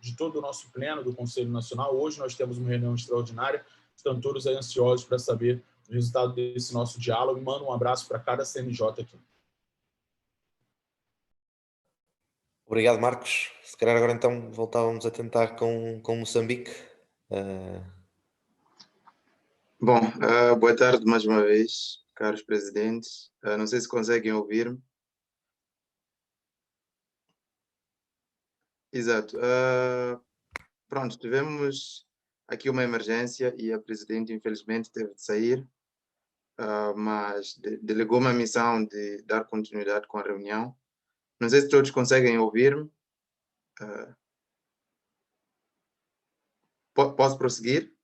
de todo o nosso pleno do Conselho Nacional. Hoje nós temos uma reunião extraordinária. Estão todos aí ansiosos para saber o resultado desse nosso diálogo. Mando um abraço para cada CNJ aqui. Obrigado, Marcos. Se calhar agora então voltávamos a tentar com Moçambique. Bom, boa tarde mais uma vez, caros presidentes. Não sei se conseguem ouvir-me. Exato. Pronto, tivemos aqui uma emergência e a presidente infelizmente teve de sair, mas delegou uma missão de dar continuidade com a reunião. Não sei se todos conseguem ouvir-me. Posso prosseguir?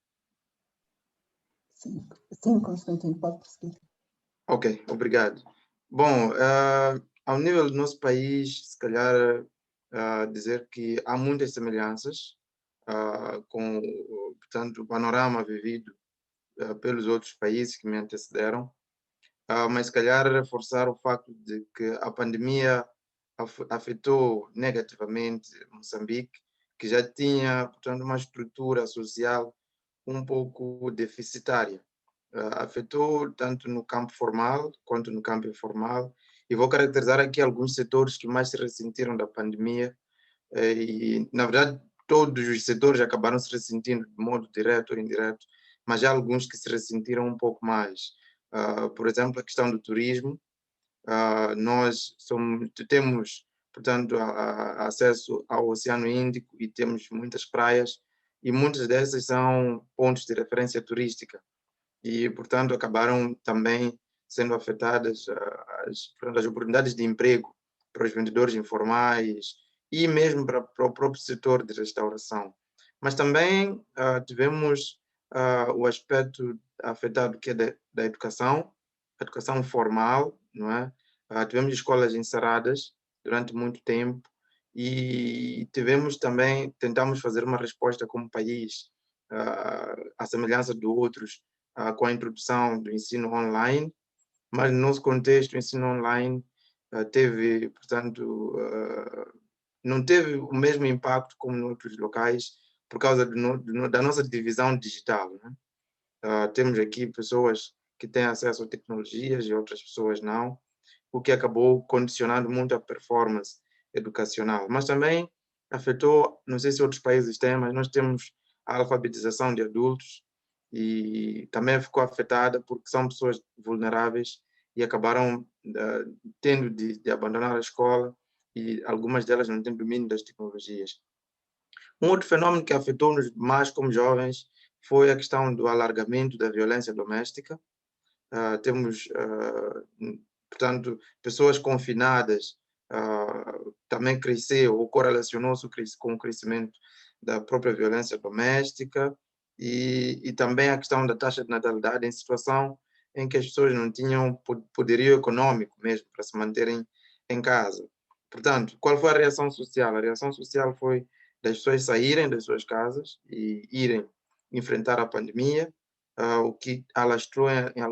Sim, Constantino, pode prosseguir. Ok, obrigado. Bom, ao nível do nosso país, se calhar dizer que há muitas semelhanças com, portanto, o panorama vivido pelos outros países que me antecederam, mas se calhar reforçar o facto de que a pandemia afetou negativamente Moçambique, que já tinha, portanto, uma estrutura social um pouco deficitária. Afetou tanto no campo formal quanto no campo informal, e vou caracterizar aqui alguns setores que mais se ressentiram da pandemia, e, na verdade, todos os setores acabaram se ressentindo de modo direto ou indireto, mas há alguns que se ressentiram um pouco mais. Por exemplo, a questão do turismo. Nós temos, portanto, acesso ao Oceano Índico e temos muitas praias, e muitas dessas são pontos de referência turística, e, portanto, acabaram também sendo afetadas as oportunidades de emprego para os vendedores informais e mesmo para o próprio setor de restauração. Mas também tivemos o aspecto afetado, que é da educação, a educação formal, não é? Tivemos escolas encerradas durante muito tempo, e tentamos fazer uma resposta como país, à semelhança de outros, com a introdução do ensino online, mas no nosso contexto o ensino online teve, portanto, não teve o mesmo impacto como em outros locais, por causa da nossa divisão digital, né? Temos aqui pessoas que têm acesso a tecnologias e outras pessoas não, o que acabou condicionando muito a performance educacional. Mas também afetou, não sei se outros países têm, mas nós temos a alfabetização de adultos, e também ficou afetada porque são pessoas vulneráveis e acabaram tendo de abandonar a escola, e algumas delas não têm domínio das tecnologias. Um outro fenômeno que afetou-nos mais como jovens foi a questão do alargamento da violência doméstica. Temos, portanto, pessoas confinadas, também cresceu ou correlacionou-se com o crescimento da própria violência doméstica, e também a questão da taxa de natalidade, em situação em que as pessoas não tinham poderio econômico mesmo para se manterem em casa. Portanto, qual foi a reação social? A reação social foi das pessoas saírem das suas casas e irem enfrentar a pandemia, o que alastrou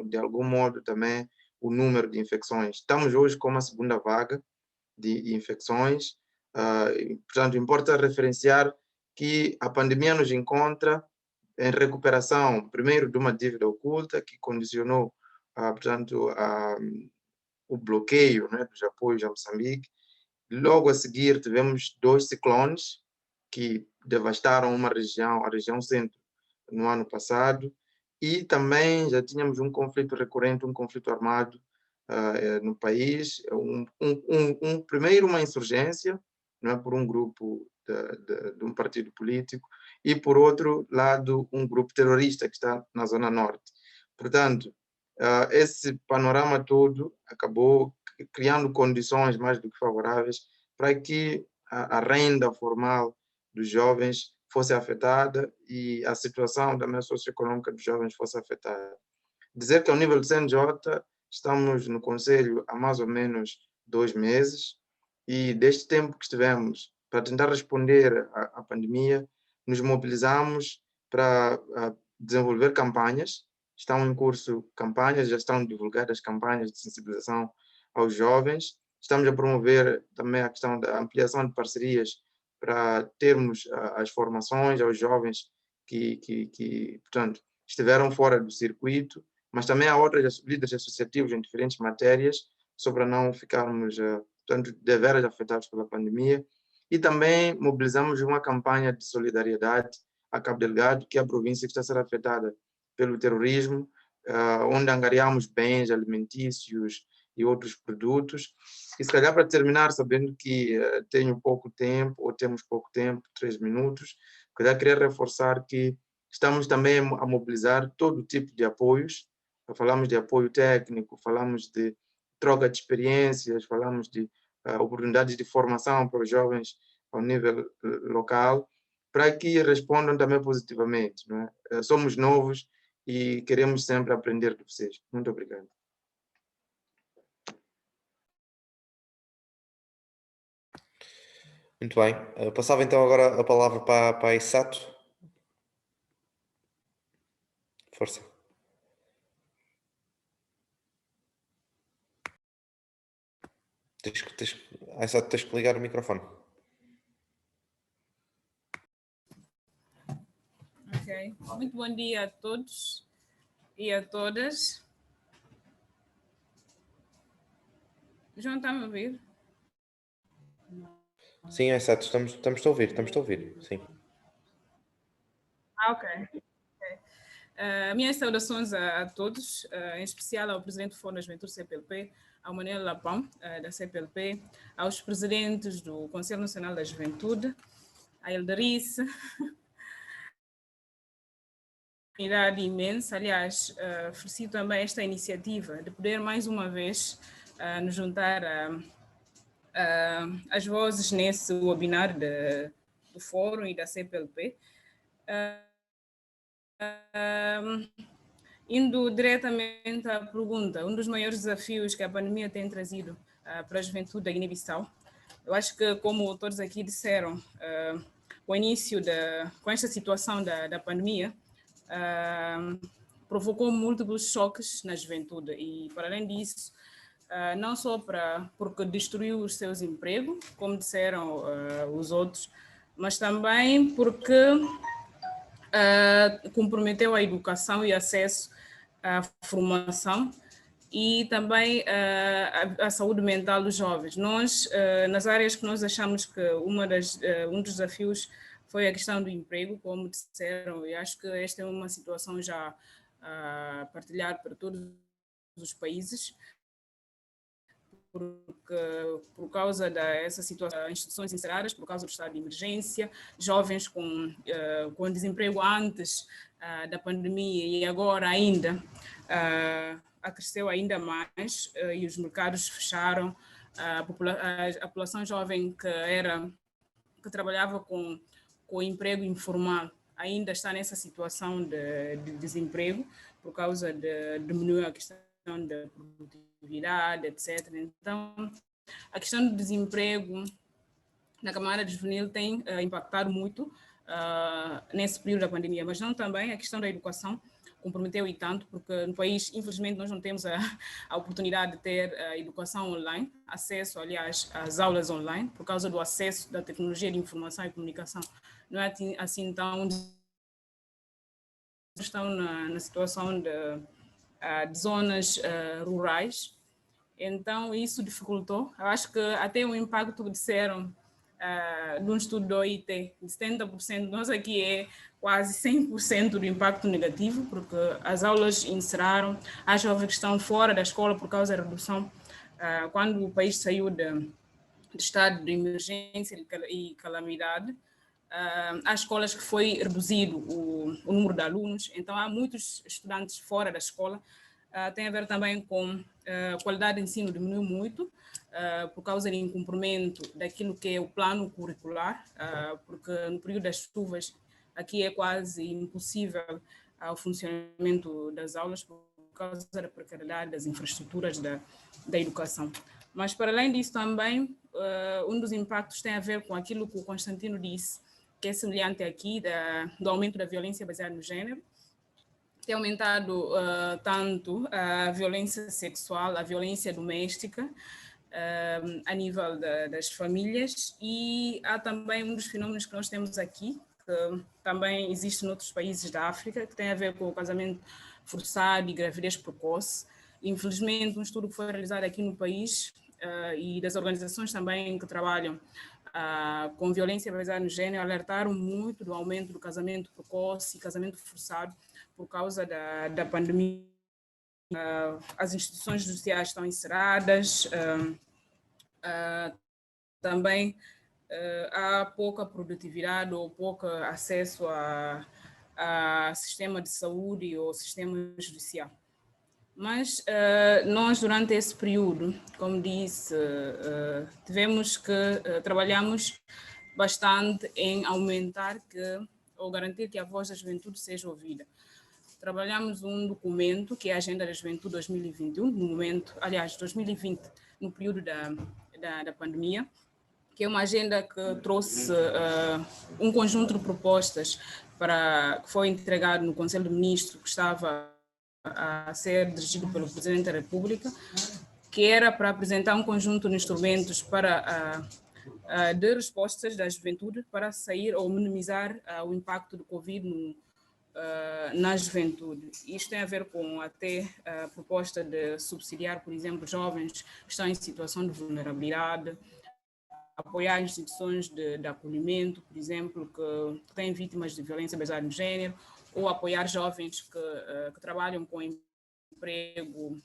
de algum modo também o número de infecções. Estamos hoje com uma segunda vaga de infecções, portanto, importa referenciar que a pandemia nos encontra em recuperação, primeiro, de uma dívida oculta que condicionou, portanto, o bloqueio, né, dos apoios a Moçambique. Logo a seguir, tivemos 2 ciclones que devastaram uma região, a região centro, no ano passado, e também já tínhamos um conflito recorrente, um conflito armado no país, primeiro uma insurgência, não é, por um grupo de um partido político, e por outro lado um grupo terrorista que está na zona norte. Portanto, esse panorama todo acabou criando condições mais do que favoráveis para que a renda formal dos jovens fosse afetada e a situação também socioeconômica dos jovens fosse afetada. Dizer que ao nível do CNJ estamos no Conselho há mais ou menos 2 meses, e deste tempo que estivemos para tentar responder à pandemia, nos mobilizamos para desenvolver campanhas. Estão em curso campanhas, já estão divulgadas campanhas de sensibilização aos jovens. Estamos a promover também a questão da ampliação de parcerias para termos as formações aos jovens que portanto, estiveram fora do circuito, mas também há outros líderes associativos em diferentes matérias, sobre não ficarmos, portanto, deveras afetados pela pandemia. E também mobilizamos uma campanha de solidariedade a Cabo Delgado, que é a província que está a ser afetada pelo terrorismo, onde angariamos bens alimentícios e outros produtos. E se calhar, para terminar, sabendo que tenho pouco tempo, ou temos pouco tempo, 3 minutos, se calhar queria reforçar que estamos também a mobilizar todo tipo de apoios. Falamos de apoio técnico, falamos de troca de experiências, falamos de oportunidades de formação para os jovens ao nível local, para que respondam também positivamente, não é? Somos novos e queremos sempre aprender de vocês. Muito obrigado. Muito bem. Passava então agora a palavra para a Isato. Força. Isato, tens que ligar o microfone. Ok. Muito bom dia a todos e a todas. João, está a me ouvir? Sim, Isato, estamos a ouvir, sim. Ok. Minhas saudações a todos, em especial ao presidente do Fórum da Juventude CPLP, ao Manuel Lapão, da CPLP, aos presidentes do Conselho Nacional da Juventude, a Elderice, oportunidade imensa. Aliás, felicito também esta iniciativa de poder mais uma vez nos juntar às vozes nesse webinar do Fórum e da CPLP. Indo diretamente à pergunta, um dos maiores desafios que a pandemia tem trazido para a juventude da Guiné-Bissau, eu acho que, como todos aqui disseram, o início com esta situação da pandemia provocou múltiplos choques na juventude e, para além disso, não só porque destruiu os seus empregos, como disseram os outros, mas também porque comprometeu a educação e acesso à formação e também a saúde mental dos jovens. Nós, nas áreas que nós achamos que um dos desafios foi a questão do emprego, como disseram, e acho que esta é uma situação já partilhada por todos os países, porque por causa dessa situação, instituições encerradas, por causa do estado de emergência, jovens com desemprego antes da pandemia e agora ainda cresceu ainda mais e os mercados fecharam. A população jovem que trabalhava com emprego informal ainda está nessa situação de desemprego por causa de diminuir a questão da produtividade, etc. Então, a questão do desemprego na camada juvenil tem impactado muito nesse período da pandemia, mas não também a questão da educação comprometeu e tanto, porque no país, infelizmente, nós não temos a oportunidade de ter educação online, acesso, aliás, às aulas online, por causa do acesso da tecnologia de informação e comunicação. Não é assim tão... Estão na situação de zonas rurais, então isso dificultou. Eu acho que até o impacto que disseram de um estudo do OIT, de 70%, nós aqui é quase 100% do impacto negativo, porque as aulas encerraram, há jovens que estão fora da escola por causa da redução. Quando o país saiu de estado de emergência e calamidade, há escolas que foi reduzido o número de alunos, então há muitos estudantes fora da escola. Tem a ver também com a qualidade de ensino diminuiu muito por causa do incumprimento daquilo que é o plano curricular, porque no período das chuvas aqui é quase impossível o funcionamento das aulas por causa da precariedade das infraestruturas da educação. Mas, para além disso, também, um dos impactos tem a ver com aquilo que o Constantino disse, que é semelhante aqui, do aumento da violência baseada no género. Tem aumentado tanto a violência sexual, a violência doméstica, a nível das famílias, e há também um dos fenômenos que nós temos aqui, que também existe em outros países da África, que tem a ver com o casamento forçado e gravidez precoce. Infelizmente, um estudo que foi realizado aqui no país e das organizações também que trabalham com violência baseada no gênero alertaram muito do aumento do casamento precoce e casamento forçado por causa da pandemia. As instituições judiciais estão encerradas, também há pouca produtividade ou pouco acesso a sistema de saúde ou sistema judicial. Mas nós, durante esse período, como disse, tivemos que trabalhamos bastante em aumentar ou garantir que a voz da juventude seja ouvida. Trabalhamos um documento, que é a Agenda da Juventude 2021, no momento, aliás, 2020, no período da pandemia, que é uma agenda que trouxe um conjunto de propostas que foi entregado no Conselho de Ministros, que estava a ser dirigido pelo Presidente da República, que era para apresentar um conjunto de instrumentos de respostas da juventude para sair ou minimizar o impacto do Covid na juventude. Isto tem a ver com até a proposta de subsidiar, por exemplo, jovens que estão em situação de vulnerabilidade, apoiar instituições de acolhimento, por exemplo, que têm vítimas de violência baseada no género, ou apoiar jovens que trabalham com emprego,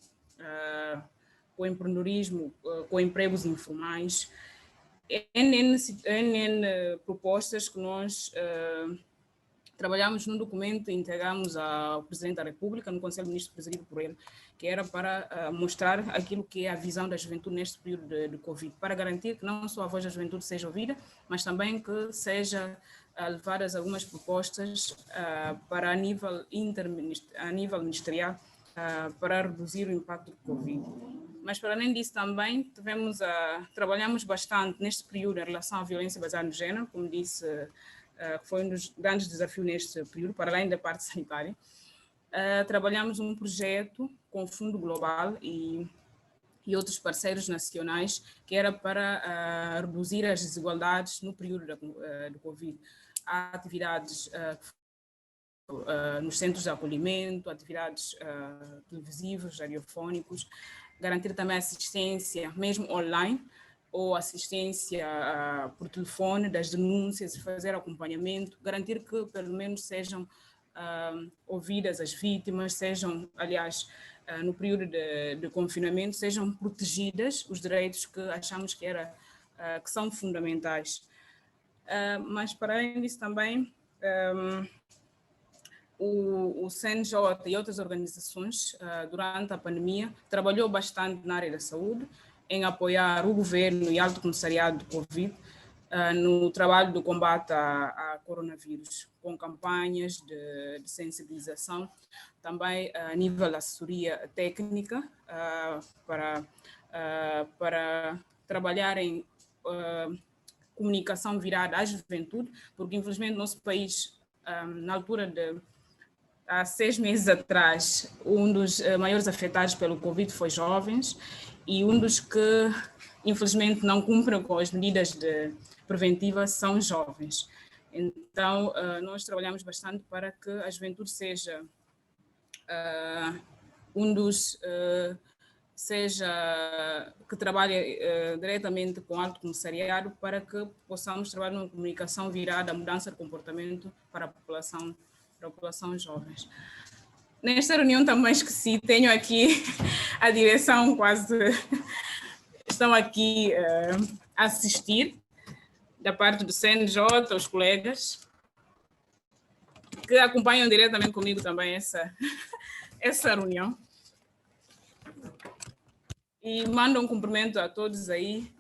com empreendedorismo, com empregos informais. NN propostas que nós trabalhamos num documento e entregamos ao Presidente da República, no Conselho de Ministros presidido por ele, que era para mostrar aquilo que é a visão da juventude neste período de Covid, para garantir que não só a voz da juventude seja ouvida, mas também que seja levadas algumas propostas para a nível ministerial para reduzir o impacto do Covid. Mas, para além disso, também trabalhamos bastante neste período em relação à violência baseada no género, como disse, foi um dos grandes desafios neste período, para além da parte sanitária. Trabalhamos um projeto com o Fundo Global e outros parceiros nacionais, que era para reduzir as desigualdades no período do Covid. Há atividades nos centros de acolhimento, atividades televisivos, radiofónicos, garantir também assistência, mesmo online, ou assistência por telefone das denúncias, fazer acompanhamento, garantir que pelo menos sejam ouvidas as vítimas, sejam, aliás, no período de confinamento, sejam protegidas os direitos que achamos que são fundamentais. Mas, para além disso, também o CNJ e outras organizações, durante a pandemia, trabalhou bastante na área da saúde, em apoiar o governo e Alto Comissariado do Covid no trabalho do combate a coronavírus, com campanhas de sensibilização, também a nível da assessoria técnica, para trabalhar em comunicação virada à juventude, porque infelizmente no nosso país, na altura há 6 meses atrás, um dos maiores afetados pelo Covid foi jovens, e um dos que, infelizmente, não cumprem com as medidas preventivas são jovens. Então, nós trabalhamos bastante para que a juventude seja que trabalhe diretamente com o Alto Comissariado, para que possamos trabalhar numa comunicação virada à mudança de comportamento para a população jovens. Nesta reunião também esqueci, tenho aqui a direção estão aqui a assistir, da parte do CNJ, os colegas, que acompanham diretamente comigo também essa reunião. E mando um cumprimento a todos aí.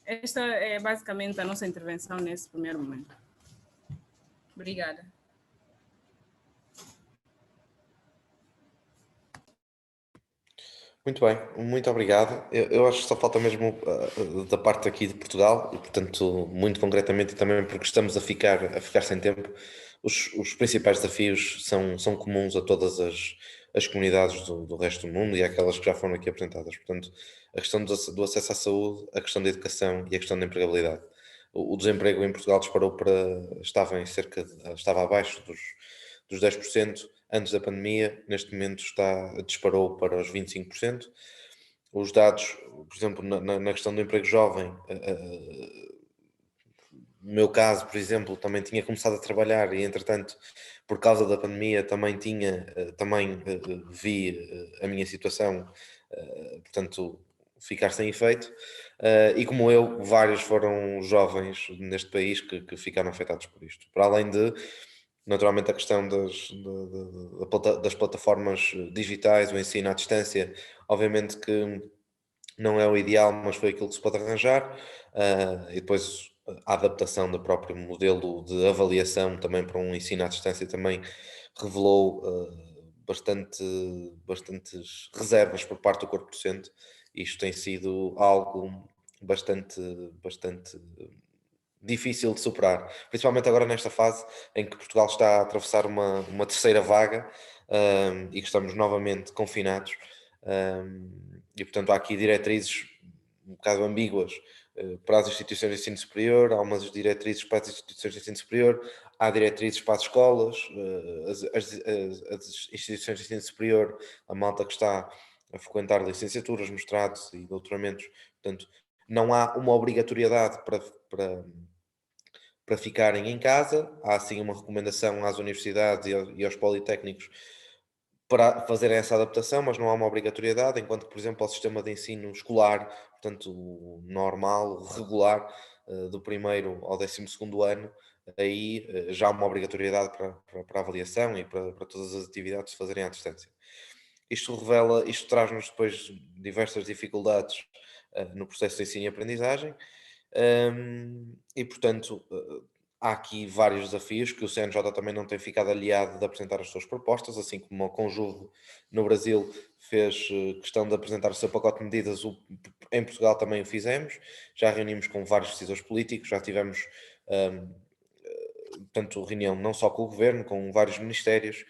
Esta é basicamente a nossa intervenção nesse primeiro momento. Obrigada. Muito bem, muito obrigado. Eu acho que só falta mesmo da parte aqui de Portugal, e portanto, muito concretamente, e também porque estamos a ficar sem tempo, os principais desafios são comuns a todas as comunidades do resto do mundo e aquelas que já foram aqui apresentadas. Portanto, a questão do acesso à saúde, a questão da educação e a questão da empregabilidade. O desemprego em Portugal estava abaixo dos 10%. Antes da pandemia, neste momento disparou para os 25%. Os dados, por exemplo, na questão do emprego jovem, no meu caso, por exemplo, também tinha começado a trabalhar e, entretanto, por causa da pandemia, também vi a minha situação, portanto, ficar sem efeito. E como eu, vários foram jovens neste país que ficaram afetados por isto. Para além de, naturalmente, a questão das plataformas digitais, o ensino à distância, obviamente que não é o ideal, mas foi aquilo que se pode arranjar, e depois a adaptação do próprio modelo de avaliação também para um ensino à distância também revelou bastantes reservas por parte do corpo docente. Isto tem sido algo bastante difícil de superar, principalmente agora nesta fase em que Portugal está a atravessar uma terceira vaga, e que estamos novamente confinados, e portanto há aqui diretrizes um bocado ambíguas para as instituições de ensino superior, há umas diretrizes para as instituições de ensino superior, há diretrizes para as escolas, as instituições de ensino superior, a malta que está a frequentar licenciaturas, mestrados e doutoramentos, portanto não há uma obrigatoriedade para ficarem em casa, há sim uma recomendação às universidades e aos politécnicos para fazerem essa adaptação, mas não há uma obrigatoriedade, enquanto que, por exemplo, ao sistema de ensino escolar, portanto, o normal, regular, do primeiro ao 12º ano, aí já há uma obrigatoriedade para a avaliação e para todas as atividades se fazerem à distância. Isto traz-nos depois diversas dificuldades no processo de ensino e aprendizagem, e portanto há aqui vários desafios que o CNJ também não tem ficado aliado de apresentar as suas propostas, assim como a Conjuve no Brasil fez questão de apresentar o seu pacote de medidas, em Portugal também o fizemos, já reunimos com vários decisores políticos, já tivemos portanto, reunião não só com o Governo, com vários ministérios,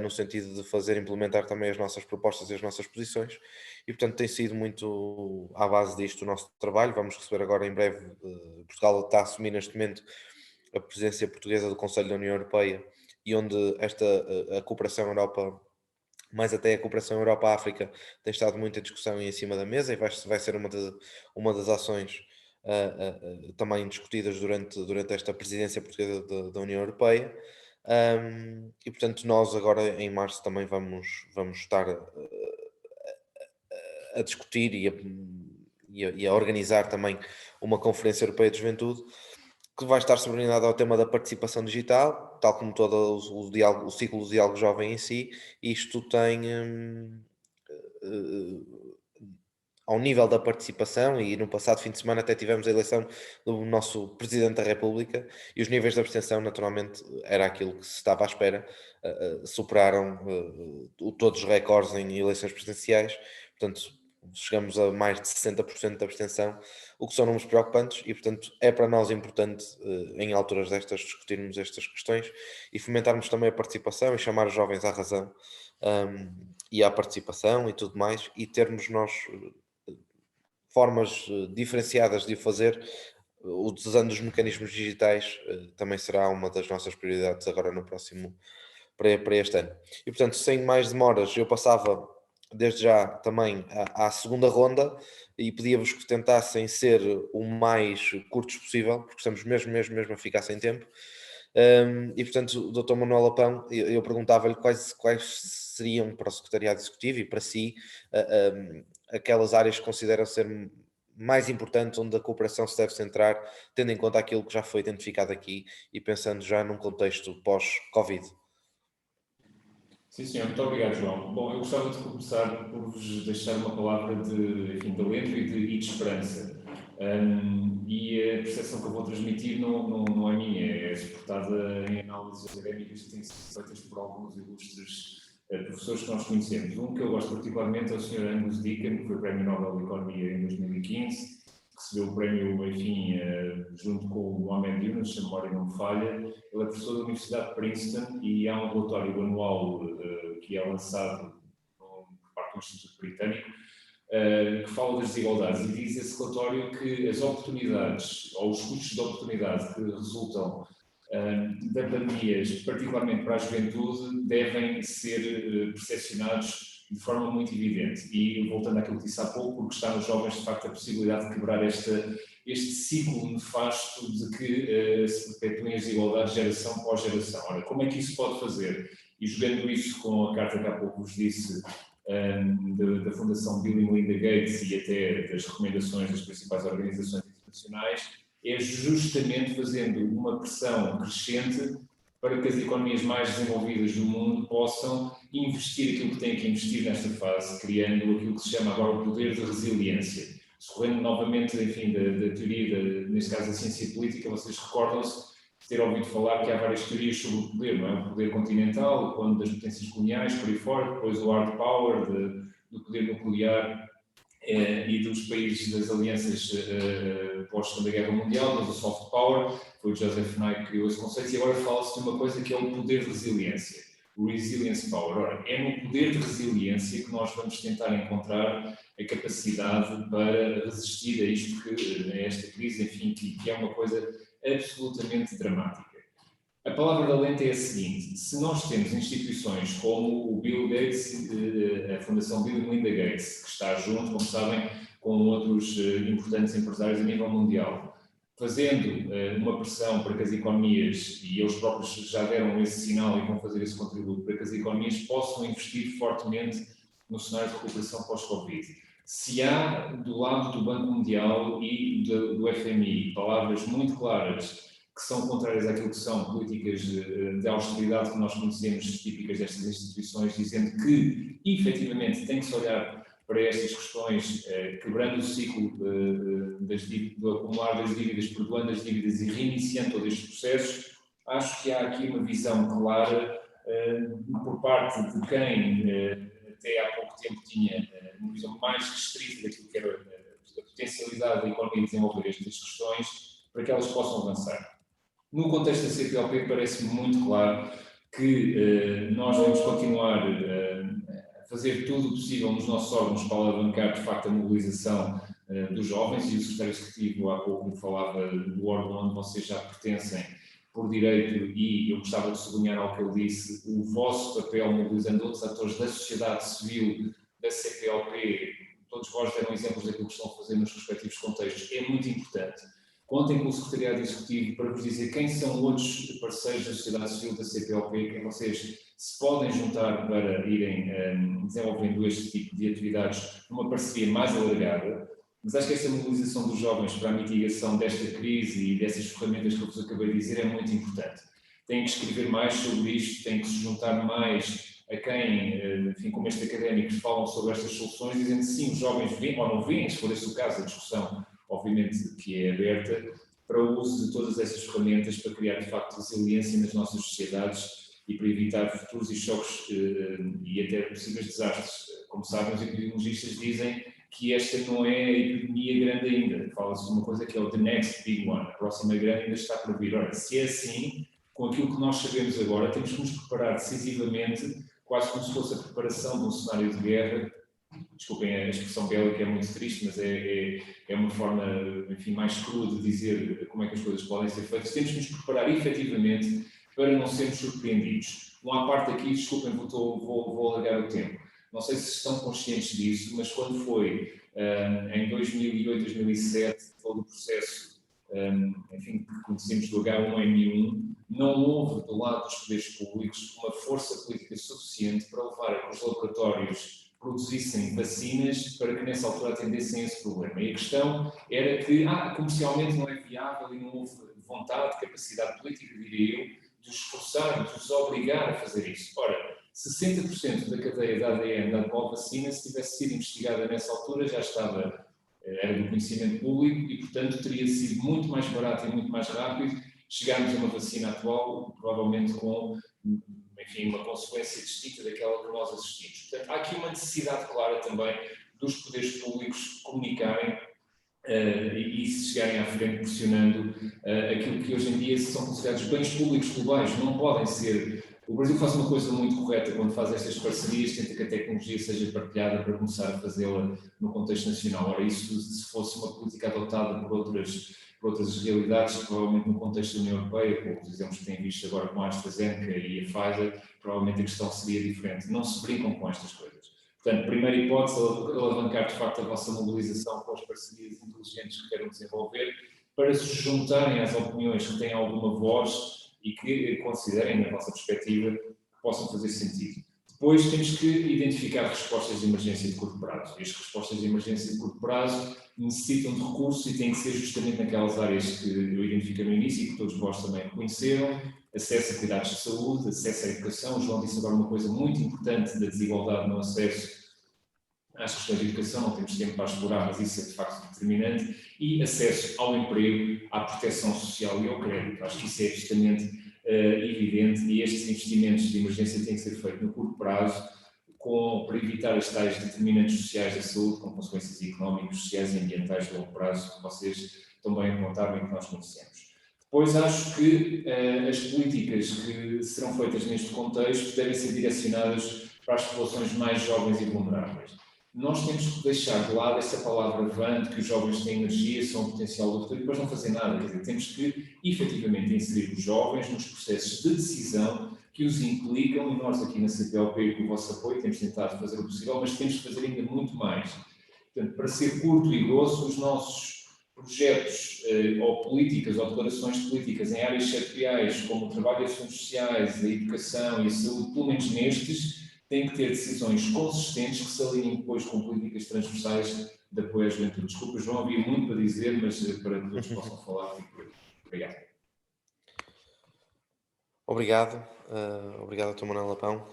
no sentido de fazer implementar também as nossas propostas e as nossas posições, e portanto tem sido muito à base disto o nosso trabalho. Vamos receber agora em breve, Portugal está a assumir neste momento a presidência portuguesa do Conselho da União Europeia, e onde a cooperação Europa, mais até a cooperação Europa-África, tem estado muito em discussão e em cima da mesa, e vai ser uma das ações também discutidas durante esta presidência portuguesa da União Europeia. E portanto nós agora em março também vamos estar a discutir e a organizar também uma Conferência Europeia de Juventude, que vai estar subordinada ao tema da participação digital, tal como todo o ciclo do diálogo jovem em si. Isto tem ao nível da participação, e no passado fim de semana até tivemos a eleição do nosso Presidente da República, e os níveis de abstenção naturalmente era aquilo que se estava à espera, superaram todos os recordes em eleições presidenciais, portanto chegamos a mais de 60% de abstenção, o que são números preocupantes, e portanto é para nós importante em alturas destas discutirmos estas questões e fomentarmos também a participação e chamar os jovens à razão, e à participação e tudo mais, e termos nós formas diferenciadas de o fazer. Usando os mecanismos digitais também será uma das nossas prioridades agora no próximo, para este ano. E portanto, sem mais demoras, eu passava desde já também à segunda ronda e pedia-vos que tentassem ser o mais curtos possível, porque estamos mesmo a ficar sem tempo. E portanto, o Dr. Manuel Lapão, eu perguntava-lhe quais seriam para o Secretariado Executivo e para si aquelas áreas que consideram ser mais importantes, onde a cooperação se deve centrar, tendo em conta aquilo que já foi identificado aqui e pensando já num contexto pós-Covid. Sim, senhor. Muito obrigado, João. Bom, eu gostava de começar por vos deixar uma palavra de alento e de esperança. E a percepção que eu vou transmitir não é minha, é suportada em análises académicas que têm sido feitas por alguns ilustres professores que nós conhecemos. Um que eu gosto particularmente é o Sr. Angus Deakin, que foi Prémio Nobel de Economia em 2015, recebeu o prémio, enfim, junto com o Mohamed Yunus, se a memória não me falha. Ele é professor da Universidade de Princeton e há um relatório anual que é lançado por parte do Instituto Britânico, que fala das desigualdades, e diz esse relatório que as oportunidades, ou os custos de oportunidade que resultam da pandemia, particularmente para a juventude, devem ser percepcionados de forma muito evidente. E voltando àquilo que disse há pouco, porque está nos jovens de facto a possibilidade de quebrar este ciclo nefasto de que se perpetuem as desigualdades geração após geração. Ora, como é que isso pode fazer? E jogando isso com a carta que há pouco vos disse, da Fundação Bill e Melinda Gates e até das recomendações das principais organizações internacionais, é justamente fazendo uma pressão crescente para que as economias mais desenvolvidas do mundo possam investir aquilo que têm que investir nesta fase, criando aquilo que se chama agora o poder de resiliência. Recorrendo novamente, enfim, da teoria, neste caso da ciência política, vocês recordam-se de ter ouvido falar que há várias teorias sobre o poder, não é? O poder continental, o plano das potências coloniais, por aí fora, depois o hard power, do poder nuclear, e dos países das alianças pós-Segunda Guerra Mundial, mas o soft power, foi o Joseph Nye que criou esse conceito, e agora fala-se de uma coisa que é o poder de resiliência, o resilience power. Ora, é no poder de resiliência que nós vamos tentar encontrar a capacidade para resistir a isto, a esta crise, enfim, que é uma coisa absolutamente dramática. A palavra da lente é a seguinte: se nós temos instituições como o Bill Gates, a Fundação Bill e Melinda Gates, que está junto, como sabem, com outros importantes empresários a nível mundial, fazendo uma pressão para que as economias, e eles próprios já deram esse sinal e vão fazer esse contributo, para que as economias possam investir fortemente no cenário de recuperação pós-Covid. Se há do lado do Banco Mundial e do FMI palavras muito claras que são contrárias àquilo que são políticas de austeridade que nós conhecemos, típicas destas instituições, dizendo que, efetivamente, tem que se olhar para estas questões, quebrando o ciclo do acumular das dívidas, perdoando as dívidas e reiniciando todos estes processos, acho que há aqui uma visão clara por parte de quem até há pouco tempo tinha uma visão mais restrita daquilo que era a potencialidade da economia de desenvolver estas questões, para que elas possam avançar. No contexto da CPLP, parece-me muito claro que nós vamos continuar a fazer tudo o possível nos nossos órgãos para alavancar, de facto, a mobilização dos jovens, e o secretário executivo há pouco falava do órgão onde vocês já pertencem por direito, e eu gostava de sublinhar ao que ele disse, o vosso papel mobilizando outros atores da sociedade civil, da CPLP, todos vós deram exemplos daquilo que estão a fazer nos respectivos contextos, é muito importante. Contem com o Secretariado Executivo para vos dizer quem são outros parceiros da sociedade civil da CPLP, quem vocês se podem juntar para irem desenvolvendo este tipo de atividades numa parceria mais alargada. Mas acho que esta mobilização dos jovens para a mitigação desta crise e dessas ferramentas que eu vos acabei de dizer é muito importante. Têm que escrever mais sobre isto, têm que se juntar mais a quem, enfim, como estes académicos falam sobre estas soluções, dizendo que sim, os jovens veem ou não veem, se for esse o caso, a discussão obviamente que é aberta, para o uso de todas essas ferramentas para criar de facto resiliência nas nossas sociedades e para evitar futuros choques e até possíveis desastres. Como sabem, os epidemiologistas dizem que esta não é a epidemia grande ainda. Fala-se de uma coisa que é o the next big one, a próxima grande ainda está para vir. Ora, se é assim, com aquilo que nós sabemos agora, temos que nos preparar decisivamente, quase como se fosse a preparação de um cenário de guerra. Desculpem a expressão bélica, é muito triste, mas é uma forma, enfim, mais crua de dizer como é que as coisas podem ser feitas. Temos que nos preparar efetivamente para não sermos surpreendidos. Não há parte aqui, desculpem, vou alargar o tempo. Não sei se estão conscientes disso, mas quando foi em 2008, 2007, todo o processo, enfim, que conhecemos do H1N1, não houve do lado dos poderes públicos uma força política suficiente para levar a que os laboratórios produzissem vacinas para que nessa altura atendessem a esse problema. E a questão era que comercialmente não é viável e não houve vontade, capacidade política, diria eu, de os esforçar, de os obrigar a fazer isso. Ora, 60% da cadeia da ADN da atual vacina, se tivesse sido investigada nessa altura, já estava, era do conhecimento público e, portanto, teria sido muito mais barato e muito mais rápido chegarmos a uma vacina atual, provavelmente com, enfim, uma consequência distinta daquela que nós assistimos. Portanto, há aqui uma necessidade clara também dos poderes públicos comunicarem e se chegarem à frente pressionando aquilo que hoje em dia são considerados bens públicos globais. Não podem ser... O Brasil faz uma coisa muito correta quando faz estas parcerias, tenta que a tecnologia seja partilhada para começar a fazê-la no contexto nacional. Ora, isso se fosse uma política adotada por outras realidades, provavelmente no contexto da União Europeia, como os exemplos que têm visto agora com a AstraZeneca e a Pfizer, provavelmente a questão seria diferente. Não se brincam com estas coisas. Portanto, primeira hipótese, alavancar de facto a vossa mobilização com as parcerias inteligentes que queiram desenvolver, para se juntarem às opiniões que têm alguma voz e que considerem, na vossa perspectiva, que possam fazer sentido. Depois temos que identificar respostas de emergência de curto prazo. E as respostas de emergência de curto prazo necessitam de recursos e têm que ser justamente naquelas áreas que eu identifiquei no início e que todos vós também reconheceram: acesso a cuidados de saúde, acesso à educação. O João disse agora uma coisa muito importante da desigualdade no acesso às questões de educação, não temos tempo para explorar, mas isso é de facto determinante, e acesso ao emprego, à proteção social e ao crédito. Acho que isso é absolutamente evidente, e estes investimentos de emergência têm que ser feitos no curto prazo, para evitar as tais determinantes sociais da saúde, com consequências económicas, sociais e ambientais de longo prazo, que vocês também apontaram e que nós conhecemos. Depois, acho que as políticas que serão feitas neste contexto devem ser direcionadas para as populações mais jovens e vulneráveis. Nós temos que deixar de lado essa palavra vã, que os jovens têm energia, são o potencial do futuro, e depois não fazer nada. Quer dizer, temos que, efetivamente, inserir os jovens nos processos de decisão que os implicam, e nós aqui na CPLP e com o vosso apoio temos tentado fazer o possível, mas temos que fazer ainda muito mais. Portanto, para ser curto e grosso, os nossos projetos ou políticas ou declarações políticas em áreas setoriais, como o trabalho e assuntos sociais, a educação e a saúde, pelo menos nestes, têm que ter decisões consistentes que se alinhem depois com políticas transversais de apoio à juventude. Desculpa, João, havia muito para dizer, mas para que todos possam falar, fico por aqui. Obrigado. Obrigado. Obrigado, Dr. Manuel Lapão.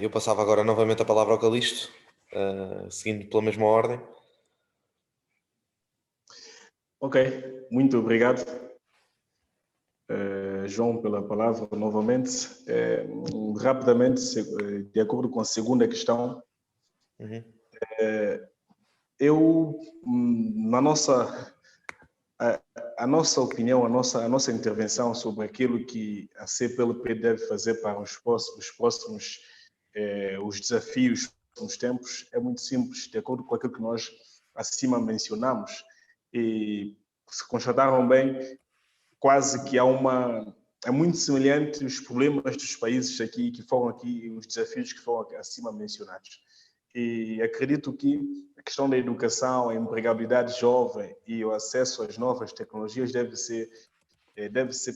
Eu passava agora novamente a palavra ao Calixto, seguindo pela mesma ordem. Ok, muito obrigado, João, pela palavra novamente. Rapidamente, de acordo com a segunda questão, eu, na nossa, a nossa opinião, a nossa intervenção sobre aquilo que a CPLP deve fazer para os próximos os desafios dos tempos é muito simples, de acordo com aquilo que nós acima mencionamos. E se constataram bem, quase que é muito semelhante os problemas dos países aqui que foram aqui, os desafios que foram acima mencionados. E acredito que a questão da educação, a empregabilidade jovem e o acesso às novas tecnologias deve ser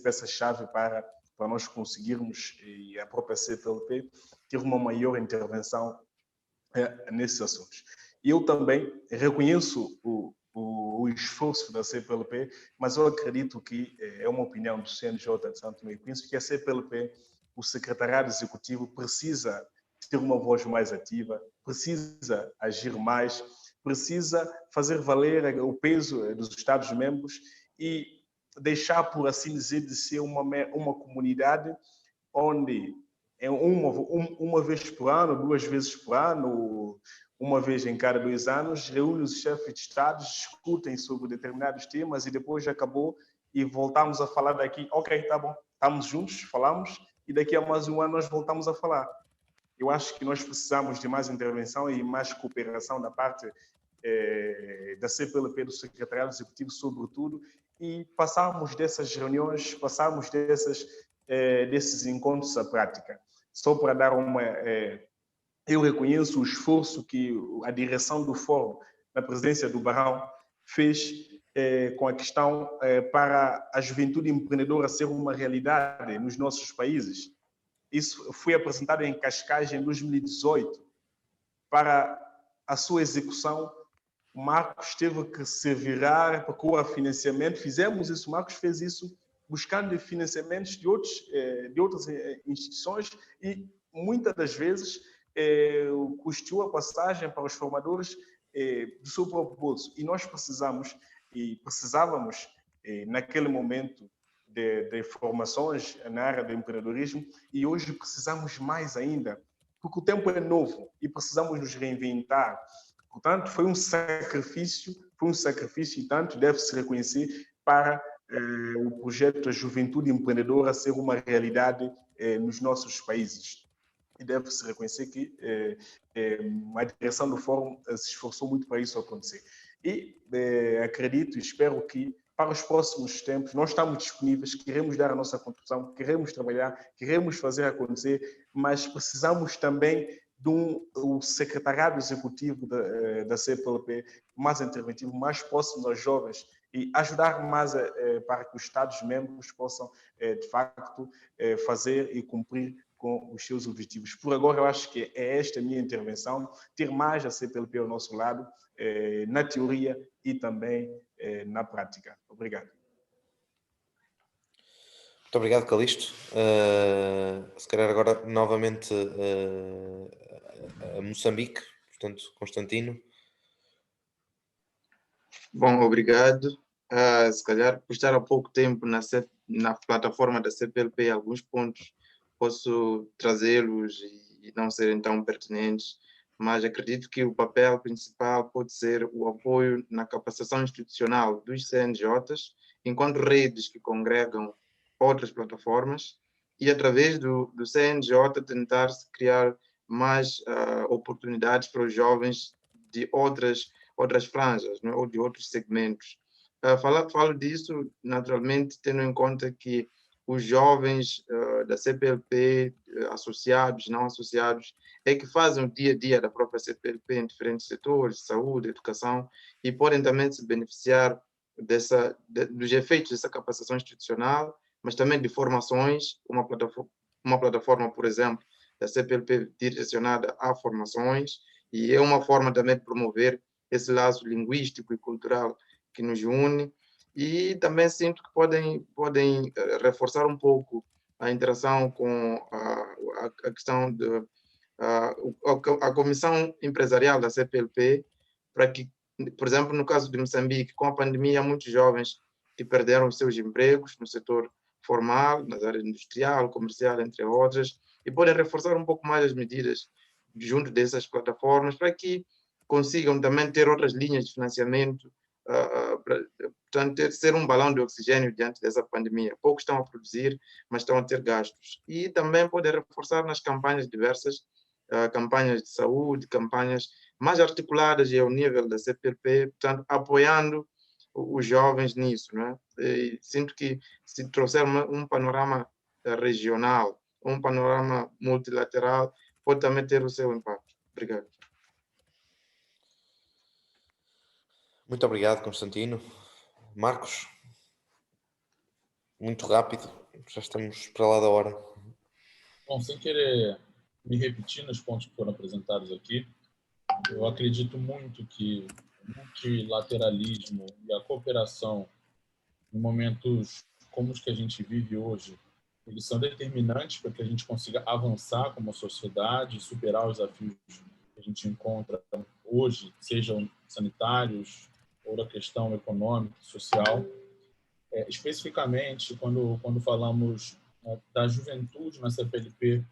peça-chave para nós conseguirmos, e a própria CPLP, ter uma maior intervenção nesses assuntos. E eu também reconheço o esforço da CPLP, mas eu acredito que é uma opinião do CNJ de Santo Tomé e Príncipe, que a CPLP, o secretariado executivo, precisa ter uma voz mais ativa, precisa agir mais, precisa fazer valer o peso dos Estados-membros e deixar, por assim dizer, de ser uma comunidade onde uma vez por ano, 2 vezes por ano, uma vez em cada 2 anos, reúne os chefes de Estado, discutem sobre determinados temas e depois acabou e voltamos a falar daqui, ok, tá bom, estamos juntos, falamos e daqui a mais um ano nós voltamos a falar. Eu acho que nós precisamos de mais intervenção e mais cooperação da parte da CPLP, do Secretariado Executivo, sobretudo, e passarmos dessas reuniões, passarmos desses encontros à prática. Só para dar eu reconheço o esforço que a direção do Fórum, na presidência do Barão, fez com a questão para a juventude empreendedora ser uma realidade nos nossos países. Isso foi apresentado em Cascais em 2018. Para a sua execução, o Marcos teve que se virar, procurar financiamento. Fizemos isso, o Marcos fez isso buscando financiamentos de outras instituições e, muitas das vezes, custeou a passagem para os formadores do seu próprio bolso. E nós precisávamos, naquele momento, de informações na área do empreendedorismo e hoje precisamos mais ainda, porque o tempo é novo e precisamos nos reinventar. Portanto, foi um sacrifício e tanto deve-se reconhecer para o projeto da juventude empreendedora ser uma realidade nos nossos países. E deve-se reconhecer que a direção do Fórum se esforçou muito para isso acontecer. E acredito e espero que para os próximos tempos nós estamos disponíveis, queremos dar a nossa contribuição, queremos trabalhar, queremos fazer acontecer, mas precisamos também de um secretariado executivo da CPLP mais interventivo, mais próximo aos jovens e ajudar mais para que os Estados-membros possam, de facto, fazer e cumprir com os seus objetivos. Por agora, eu acho que é esta a minha intervenção, ter mais a CPLP ao nosso lado, na teoria e também na prática. Obrigado. Muito obrigado, Calixto. Se calhar agora novamente a Moçambique, portanto, Constantino. Bom, obrigado. Se calhar, por estar há pouco tempo na plataforma da CPLP, alguns pontos posso trazê-los e não serem tão pertinentes, mas acredito que o papel principal pode ser o apoio na capacitação institucional dos CNJs, enquanto redes que congregam outras plataformas, e através do CNJ tentar criar mais oportunidades para os jovens de outras franjas, né, ou de outros segmentos. Falo disso, naturalmente, tendo em conta que os jovens da CPLP, associados, não associados, é que fazem o dia a dia da própria CPLP em diferentes setores, saúde, educação, e podem também se beneficiar dos efeitos dessa capacitação institucional, mas também de formações, uma plataforma, por exemplo, da CPLP direcionada a formações, e é uma forma também de promover esse laço linguístico e cultural que nos une, e também sinto que podem reforçar um pouco a interação com a questão a comissão empresarial da CPLP, para que, por exemplo, no caso de Moçambique, com a pandemia, há muitos jovens que perderam os seus empregos no setor formal, nas áreas industrial, comercial, entre outras, e podem reforçar um pouco mais as medidas junto dessas plataformas para que consigam também ter outras linhas de financiamento, portanto, ser um balão de oxigênio diante dessa pandemia. Poucos estão a produzir, mas estão a ter gastos. E também poder reforçar nas campanhas diversas, campanhas de saúde, campanhas mais articuladas e ao nível da CPLP, portanto, apoiando os jovens nisso, né? E sinto que se trouxer um panorama regional, um panorama multilateral, pode também ter o seu impacto. Obrigado. Muito obrigado, Constantino. Marcos, muito rápido, já estamos para lá da hora. Bom, sem querer me repetir nos pontos que foram apresentados aqui, eu acredito muito que o multilateralismo e a cooperação em momentos como os que a gente vive hoje, eles são determinantes para que a gente consiga avançar como sociedade, superar os desafios que a gente encontra hoje, sejam sanitários ou da questão econômica e social. Especificamente, quando falamos da juventude na CPLP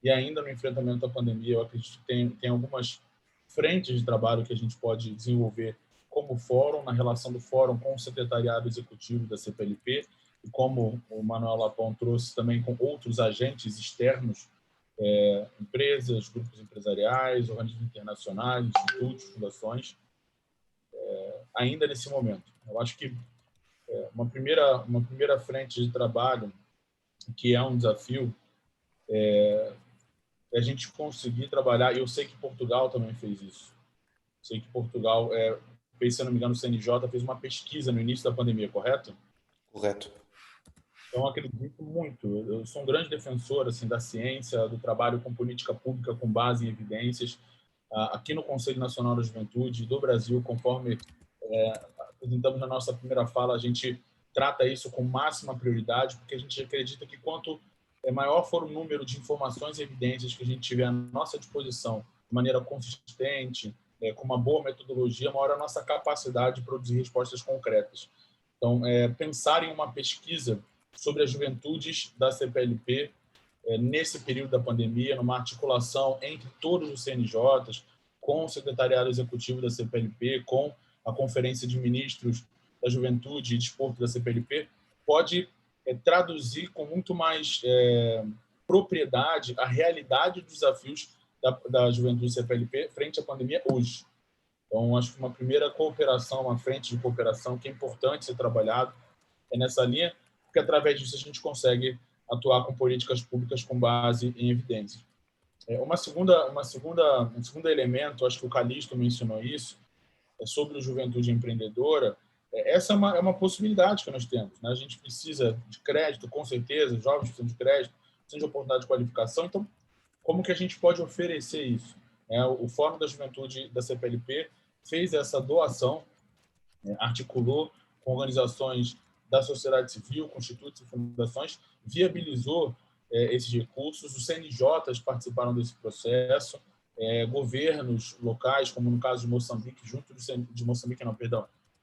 e ainda no enfrentamento da pandemia, eu acredito que tem algumas frentes de trabalho que a gente pode desenvolver como fórum, na relação do fórum com o secretariado executivo da CPLP, e como o Manuel Lapão trouxe também com outros agentes externos, empresas, grupos empresariais, organismos internacionais, institutos, fundações, ainda nesse momento. Eu acho que uma primeira frente de trabalho, que é um desafio, é a gente conseguir trabalhar, e eu sei que Portugal também fez isso. Sei que Portugal, se não me engano, o CNJ fez uma pesquisa no início da pandemia, correto? Correto. Então, acredito muito. Eu sou um grande defensor assim, da ciência, do trabalho com política pública com base em evidências. Aqui no Conselho Nacional da Juventude do Brasil, conforme apresentamos na nossa primeira fala, a gente trata isso com máxima prioridade, porque a gente acredita que quanto maior for o número de informações e evidências que a gente tiver à nossa disposição de maneira consistente, com uma boa metodologia, maior a nossa capacidade de produzir respostas concretas. Então, pensar em uma pesquisa sobre as juventudes da CPLP nesse período da pandemia, numa articulação entre todos os CNJs, com o secretariado executivo da CPLP, com a Conferência de Ministros da Juventude e Desporto da CPLP, pode traduzir com muito mais propriedade a realidade dos desafios da juventude CPLP frente à pandemia hoje. Então, acho que uma primeira cooperação, uma frente de cooperação que é importante ser trabalhado é nessa linha, porque através disso a gente consegue atuar com políticas públicas com base em evidências. Um segundo elemento, acho que o Calixto mencionou isso, sobre a juventude empreendedora. Essa é uma possibilidade que nós temos, né? A gente precisa de crédito, com certeza, jovens precisam de crédito, precisam de oportunidade de qualificação. Então, como que a gente pode oferecer isso? O Fórum da Juventude da CPLP fez essa doação, articulou com organizações da sociedade civil, com institutos e fundações, viabilizou esses recursos. Os CNJs participaram desse processo, governos locais, como no caso de Moçambique,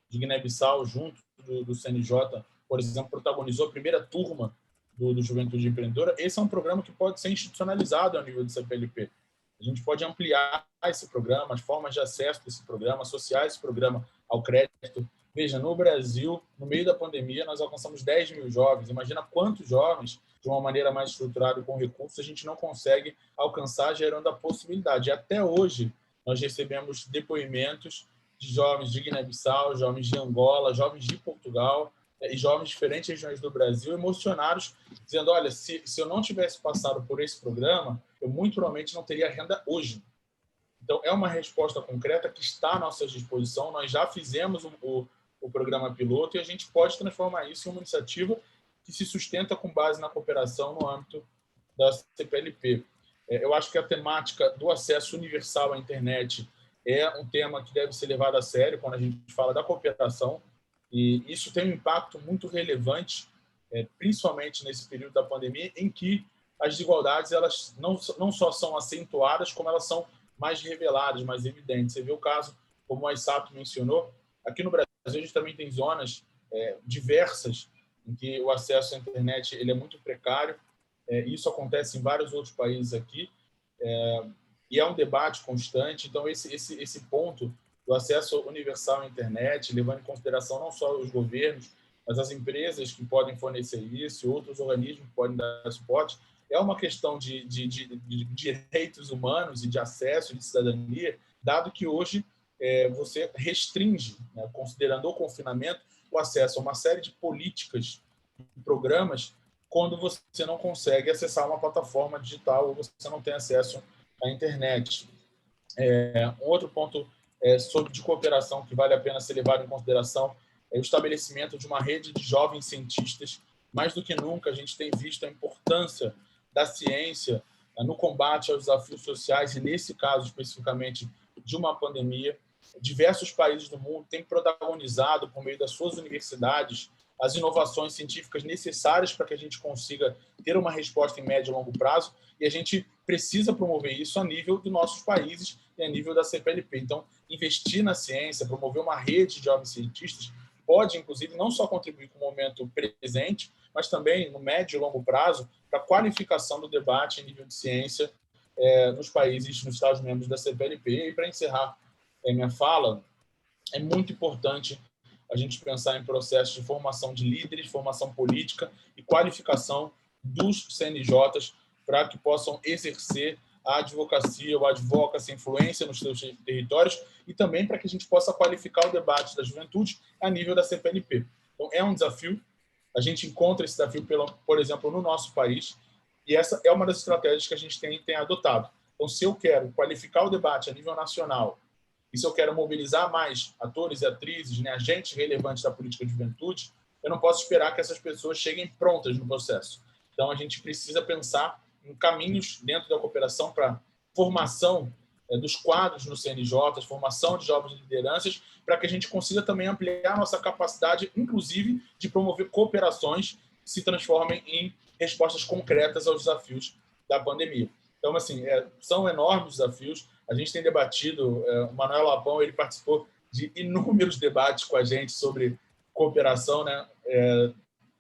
de Guiné-Bissau, junto do CNJ, por exemplo, protagonizou a primeira turma do Juventude Empreendedora. Esse é um programa que pode ser institucionalizado ao nível do CPLP. A gente pode ampliar esse programa, as formas de acesso desse programa, associar esse programa ao crédito. Veja, no Brasil, no meio da pandemia, nós alcançamos 10 mil jovens. Imagina quantos jovens, de uma maneira mais estruturada e com recursos, a gente não consegue alcançar, gerando a possibilidade. E até hoje, nós recebemos depoimentos de jovens de Guiné-Bissau, jovens de Angola, jovens de Portugal e jovens de diferentes regiões do Brasil emocionados, dizendo, olha, se eu não tivesse passado por esse programa, eu muito provavelmente não teria renda hoje. Então, é uma resposta concreta que está à nossa disposição. Nós já fizemos o programa piloto e a gente pode transformar isso em uma iniciativa que se sustenta com base na cooperação no âmbito da CPLP. Eu acho que a temática do acesso universal à internet é um tema que deve ser levado a sério quando a gente fala da cooperação, e isso tem um impacto muito relevante, principalmente nesse período da pandemia, em que as desigualdades elas não só são acentuadas, como elas são mais reveladas, mais evidentes. Você vê o caso, como o Aissato mencionou, aqui no Brasil a gente também tem zonas diversas em que o acesso à internet ele é muito precário. Isso acontece em vários outros países aqui, e é um debate constante. Então, esse ponto do acesso universal à internet, levando em consideração não só os governos, mas as empresas que podem fornecer isso e outros organismos que podem dar suporte, é uma questão de direitos humanos e de acesso, de cidadania, dado que hoje você restringe, né, considerando o confinamento, o acesso a uma série de políticas e programas quando você não consegue acessar uma plataforma digital ou você não tem acesso à internet. Um outro ponto de cooperação que vale a pena ser levado em consideração é o estabelecimento de uma rede de jovens cientistas. Mais do que nunca, a gente tem visto a importância da ciência no combate aos desafios sociais e, nesse caso, especificamente, de uma pandemia. Diversos países do mundo têm protagonizado, por meio das suas universidades, as inovações científicas necessárias para que a gente consiga ter uma resposta em médio e longo prazo, e a gente precisa promover isso a nível dos nossos países e a nível da CPLP. Então, investir na ciência, promover uma rede de jovens cientistas, pode, inclusive, não só contribuir com o momento presente, mas também no médio e longo prazo para a qualificação do debate em nível de ciência nos países, nos Estados-membros da CPLP. E, para encerrar minha fala, é muito importante a gente pensar em processos de formação de líderes, formação política e qualificação dos CNJs para que possam exercer a advocacia, o advocacy, a influência nos seus territórios, e também para que a gente possa qualificar o debate da juventude a nível da CPLP. Então, é um desafio. A gente encontra esse desafio, por exemplo, no nosso país, e essa é uma das estratégias que a gente tem adotado. Então, se eu quero qualificar o debate a nível nacional, e se eu quero mobilizar mais atores e atrizes, né, agentes relevantes da política de juventude, eu não posso esperar que essas pessoas cheguem prontas no processo. Então, a gente precisa pensar em caminhos dentro da cooperação para formação dos quadros no CNJ, formação de jovens lideranças, para que a gente consiga também ampliar nossa capacidade, inclusive, de promover cooperações que se transformem em respostas concretas aos desafios da pandemia. Então, assim, são enormes desafios. A gente tem debatido, o Manuel Lapão, ele participou de inúmeros debates com a gente sobre cooperação, né?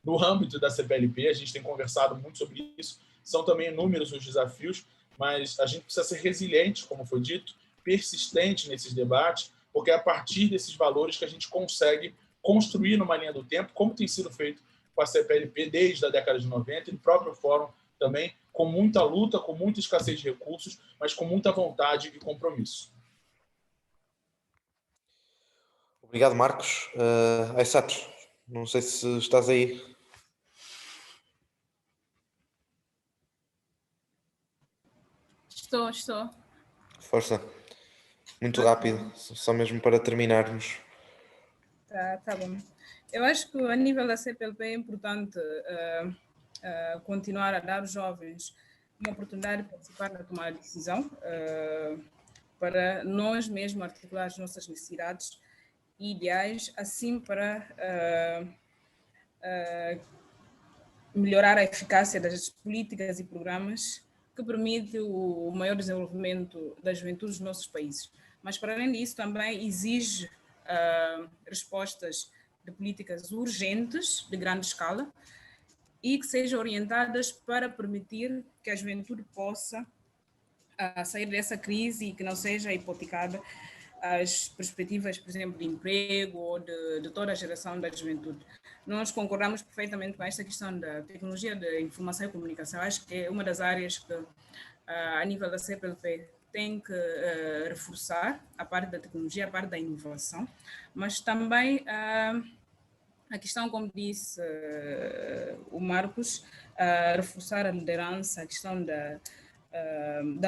No âmbito da CPLP, a gente tem conversado muito sobre isso. São também inúmeros os desafios, mas a gente precisa ser resiliente, como foi dito, persistente nesses debates, porque é a partir desses valores que a gente consegue construir numa linha do tempo, como tem sido feito com a CPLP desde a década de 90 e no próprio Fórum também, com muita luta, com muita escassez de recursos, mas com muita vontade e compromisso. Obrigado, Marcos. Aissato, não sei se estás aí. Estou. Força. Muito rápido, só mesmo para terminarmos. Tá bom. Eu acho que a nível da CPLP é importante continuar a dar aos jovens uma oportunidade de participar na tomada de decisão, para nós mesmos articular as nossas necessidades e ideais, assim para melhorar a eficácia das políticas e programas que permitem o maior desenvolvimento da juventude dos nossos países. Mas, para além disso, também exige respostas de políticas urgentes, de grande escala, e que sejam orientadas para permitir que a juventude possa a sair dessa crise e que não seja hipotecada as perspectivas, por exemplo, de emprego ou de toda a geração da juventude. Nós concordamos perfeitamente com esta questão da tecnologia de informação e comunicação. Acho que é uma das áreas que, a nível da CPLP, tem que reforçar a parte da tecnologia, a parte da inovação, mas também a questão, como disse o Marcos, reforçar a liderança, a questão da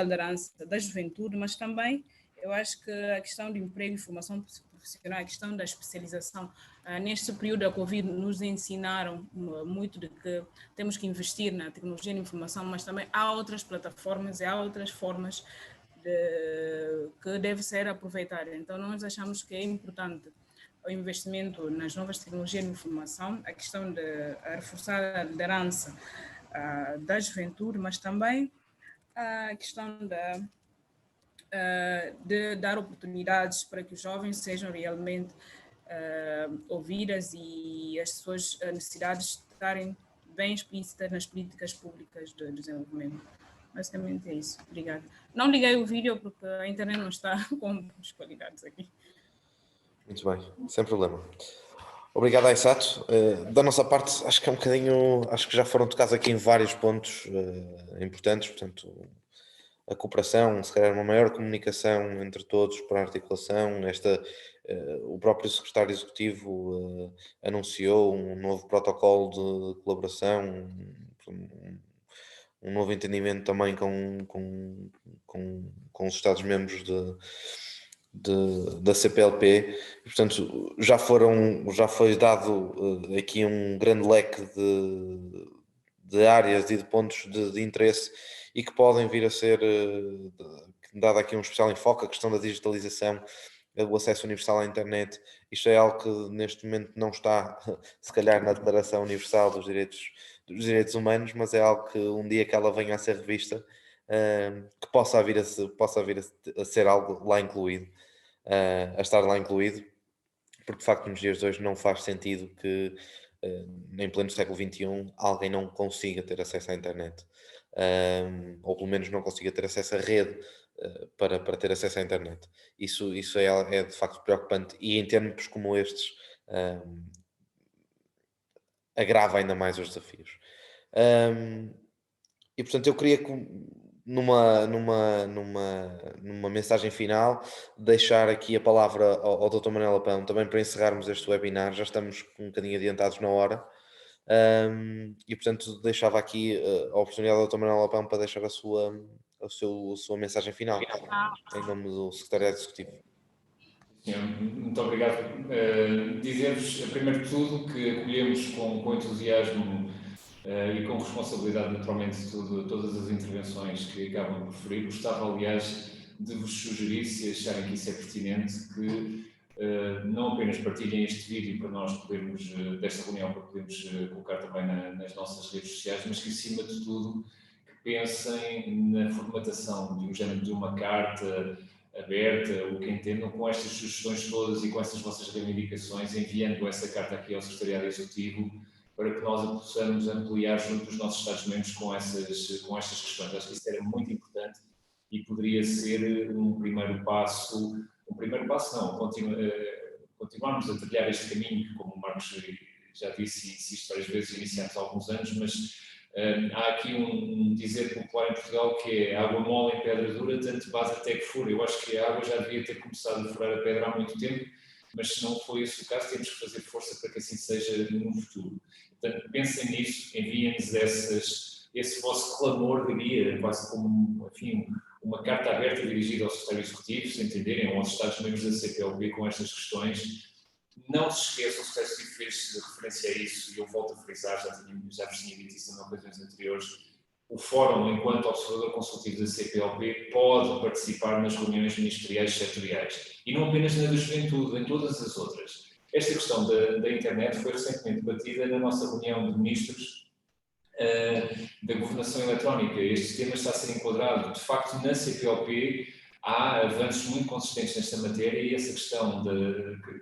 liderança da juventude, mas também eu acho que a questão de emprego e formação profissional, a questão da especialização, neste período da Covid nos ensinaram muito de que temos que investir na tecnologia e na informação, mas também há outras plataformas e há outras formas que deve ser aproveitada. Então nós achamos que é importante o investimento nas novas tecnologias de informação, a questão de reforçar a liderança da juventude, mas também a questão de dar oportunidades para que os jovens sejam realmente ouvidas e as suas necessidades estarem bem explícitas nas políticas públicas de desenvolvimento. Basicamente é isso. Obrigada. Não liguei o vídeo porque a internet não está com boas qualidades aqui. Muito bem, sem problema. Obrigado, Aissato. Da nossa parte, acho que é um bocadinho, acho que já foram tocados aqui em vários pontos importantes, portanto, a cooperação, se calhar uma maior comunicação entre todos para a articulação, o próprio secretário executivo anunciou um novo protocolo de colaboração, um novo entendimento também com os Estados-membros da CPLP, e, portanto já foi dado aqui um grande leque de áreas e de pontos de interesse e que podem vir a ser dado aqui um especial enfoque, a questão da digitalização, o acesso universal à internet. Isto é algo que neste momento não está se calhar na Declaração Universal dos Direitos Humanos, mas é algo que um dia que ela venha a ser revista, que possa vir a ser algo lá incluído, a estar lá incluído, porque de facto nos dias de hoje não faz sentido que em pleno século XXI alguém não consiga ter acesso à internet, ou pelo menos não consiga ter acesso à rede para ter acesso à internet. Isso é de facto preocupante e em tempos como estes agrava ainda mais os desafios. E portanto eu queria numa mensagem final deixar aqui a palavra ao Dr. Manuel Lapão também para encerrarmos este webinar. Já estamos um bocadinho adiantados na hora, e portanto deixava aqui a oportunidade ao Dr. Manuel Lapão para deixar a sua mensagem final em nome do Secretariado Executivo. Senhor, muito obrigado. Dizer-vos, primeiro de tudo, que acolhemos com entusiasmo e com responsabilidade, naturalmente, todas as intervenções que acabam por referir. Gostava, aliás, de vos sugerir, se acharem que isso é pertinente, que não apenas partilhem este vídeo para nós podermos, desta reunião, para podermos colocar também nas nossas redes sociais, mas que, acima de tudo, que pensem na formatação de um género de uma carta aberta, o que entendam, com estas sugestões todas e com essas vossas reivindicações, enviando essa carta aqui ao Secretariado Executivo, para que nós a possamos ampliar junto dos nossos Estados-membros com estas questões. Acho que isso era muito importante e poderia ser um primeiro passo não, continuarmos a trilhar este caminho, que, como o Marcos já disse e insiste várias vezes, iniciamos há alguns anos, mas há aqui um dizer popular em Portugal que é água mole em pedra dura, tanto base até que fura. Eu acho que a água já devia ter começado a furar a pedra há muito tempo, mas se não foi esse o caso, temos que fazer força para que assim seja no futuro. Portanto, pensem nisso, enviem-nos esse vosso clamor, diria, quase como, enfim, uma carta aberta dirigida ao Secretário Executivo, se entenderem, ou aos Estados-membros da CPLP com estas questões. Não se esqueçam, o Secretário Executivo fez referência a isso, e eu volto a frisar, já vos tinha dito isso em ocasiões anteriores, o Fórum, enquanto observador consultivo da CPLP, pode participar nas reuniões ministeriais setoriais, e não apenas na da juventude, em todas as outras. Esta questão da internet foi recentemente debatida na nossa reunião de ministros da governação eletrónica. Este tema está a ser enquadrado. De facto, na CPLP há avanços muito consistentes nesta matéria e essa questão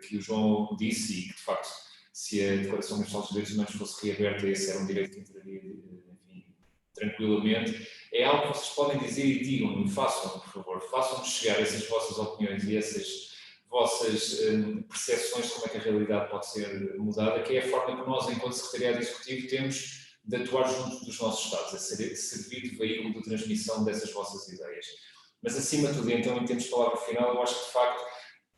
que o João disse e que, de facto, se a Declaração Universal dos Direitos Humanos fosse reaberta, esse era um direito que entraria, enfim, tranquilamente. é algo que vocês podem dizer e digam, e façam, por favor, façam-nos chegar essas vossas opiniões e essas vossas percepções de como é que a realidade pode ser mudada, que é a forma que nós, enquanto Secretariado Executivo, temos de atuar junto dos nossos Estados, a servir de veículo de transmissão dessas vossas ideias. Mas, acima de tudo, então, em termos de palavra final, eu acho que, de facto,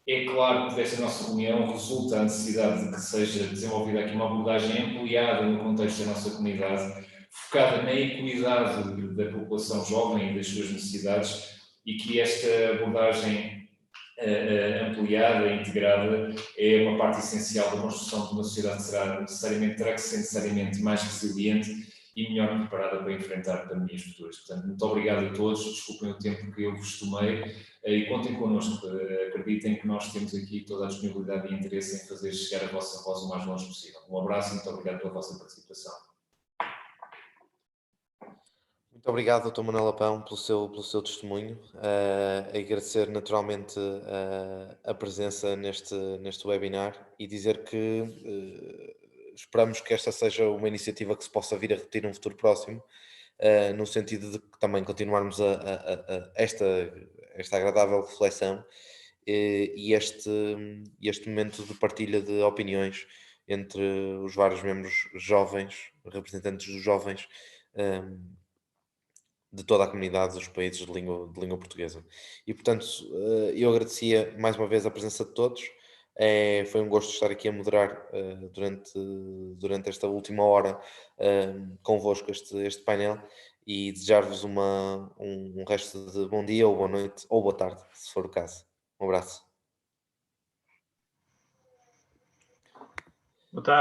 é claro que desta nossa reunião resulta a necessidade de que seja desenvolvida aqui uma abordagem ampliada no contexto da nossa comunidade, focada na equidade da população jovem e das suas necessidades, e que esta abordagem ampliada e integrada é uma parte essencial da construção de uma sociedade que terá que ser necessariamente mais resiliente e melhor preparada para enfrentar pandemias futuras. Portanto, muito obrigado a todos, desculpem o tempo que eu vos tomei e contem connosco, acreditem que nós temos aqui toda a disponibilidade e interesse em fazer chegar a vossa voz o mais longe possível. Um abraço e muito obrigado pela vossa participação. Muito obrigado, Dr. Manuel Lapão, pelo seu testemunho. Agradecer naturalmente a presença neste webinar e dizer que esperamos que esta seja uma iniciativa que se possa vir a repetir num futuro próximo, no sentido de que também continuarmos esta agradável reflexão e este momento de partilha de opiniões entre os vários membros jovens, representantes dos jovens, de toda a comunidade dos países de língua portuguesa. E, portanto, eu agradecia mais uma vez a presença de todos. Foi um gosto estar aqui a moderar durante esta última hora convosco este painel e desejar-vos um resto de bom dia ou boa noite ou boa tarde, se for o caso. Um abraço. Boa tarde.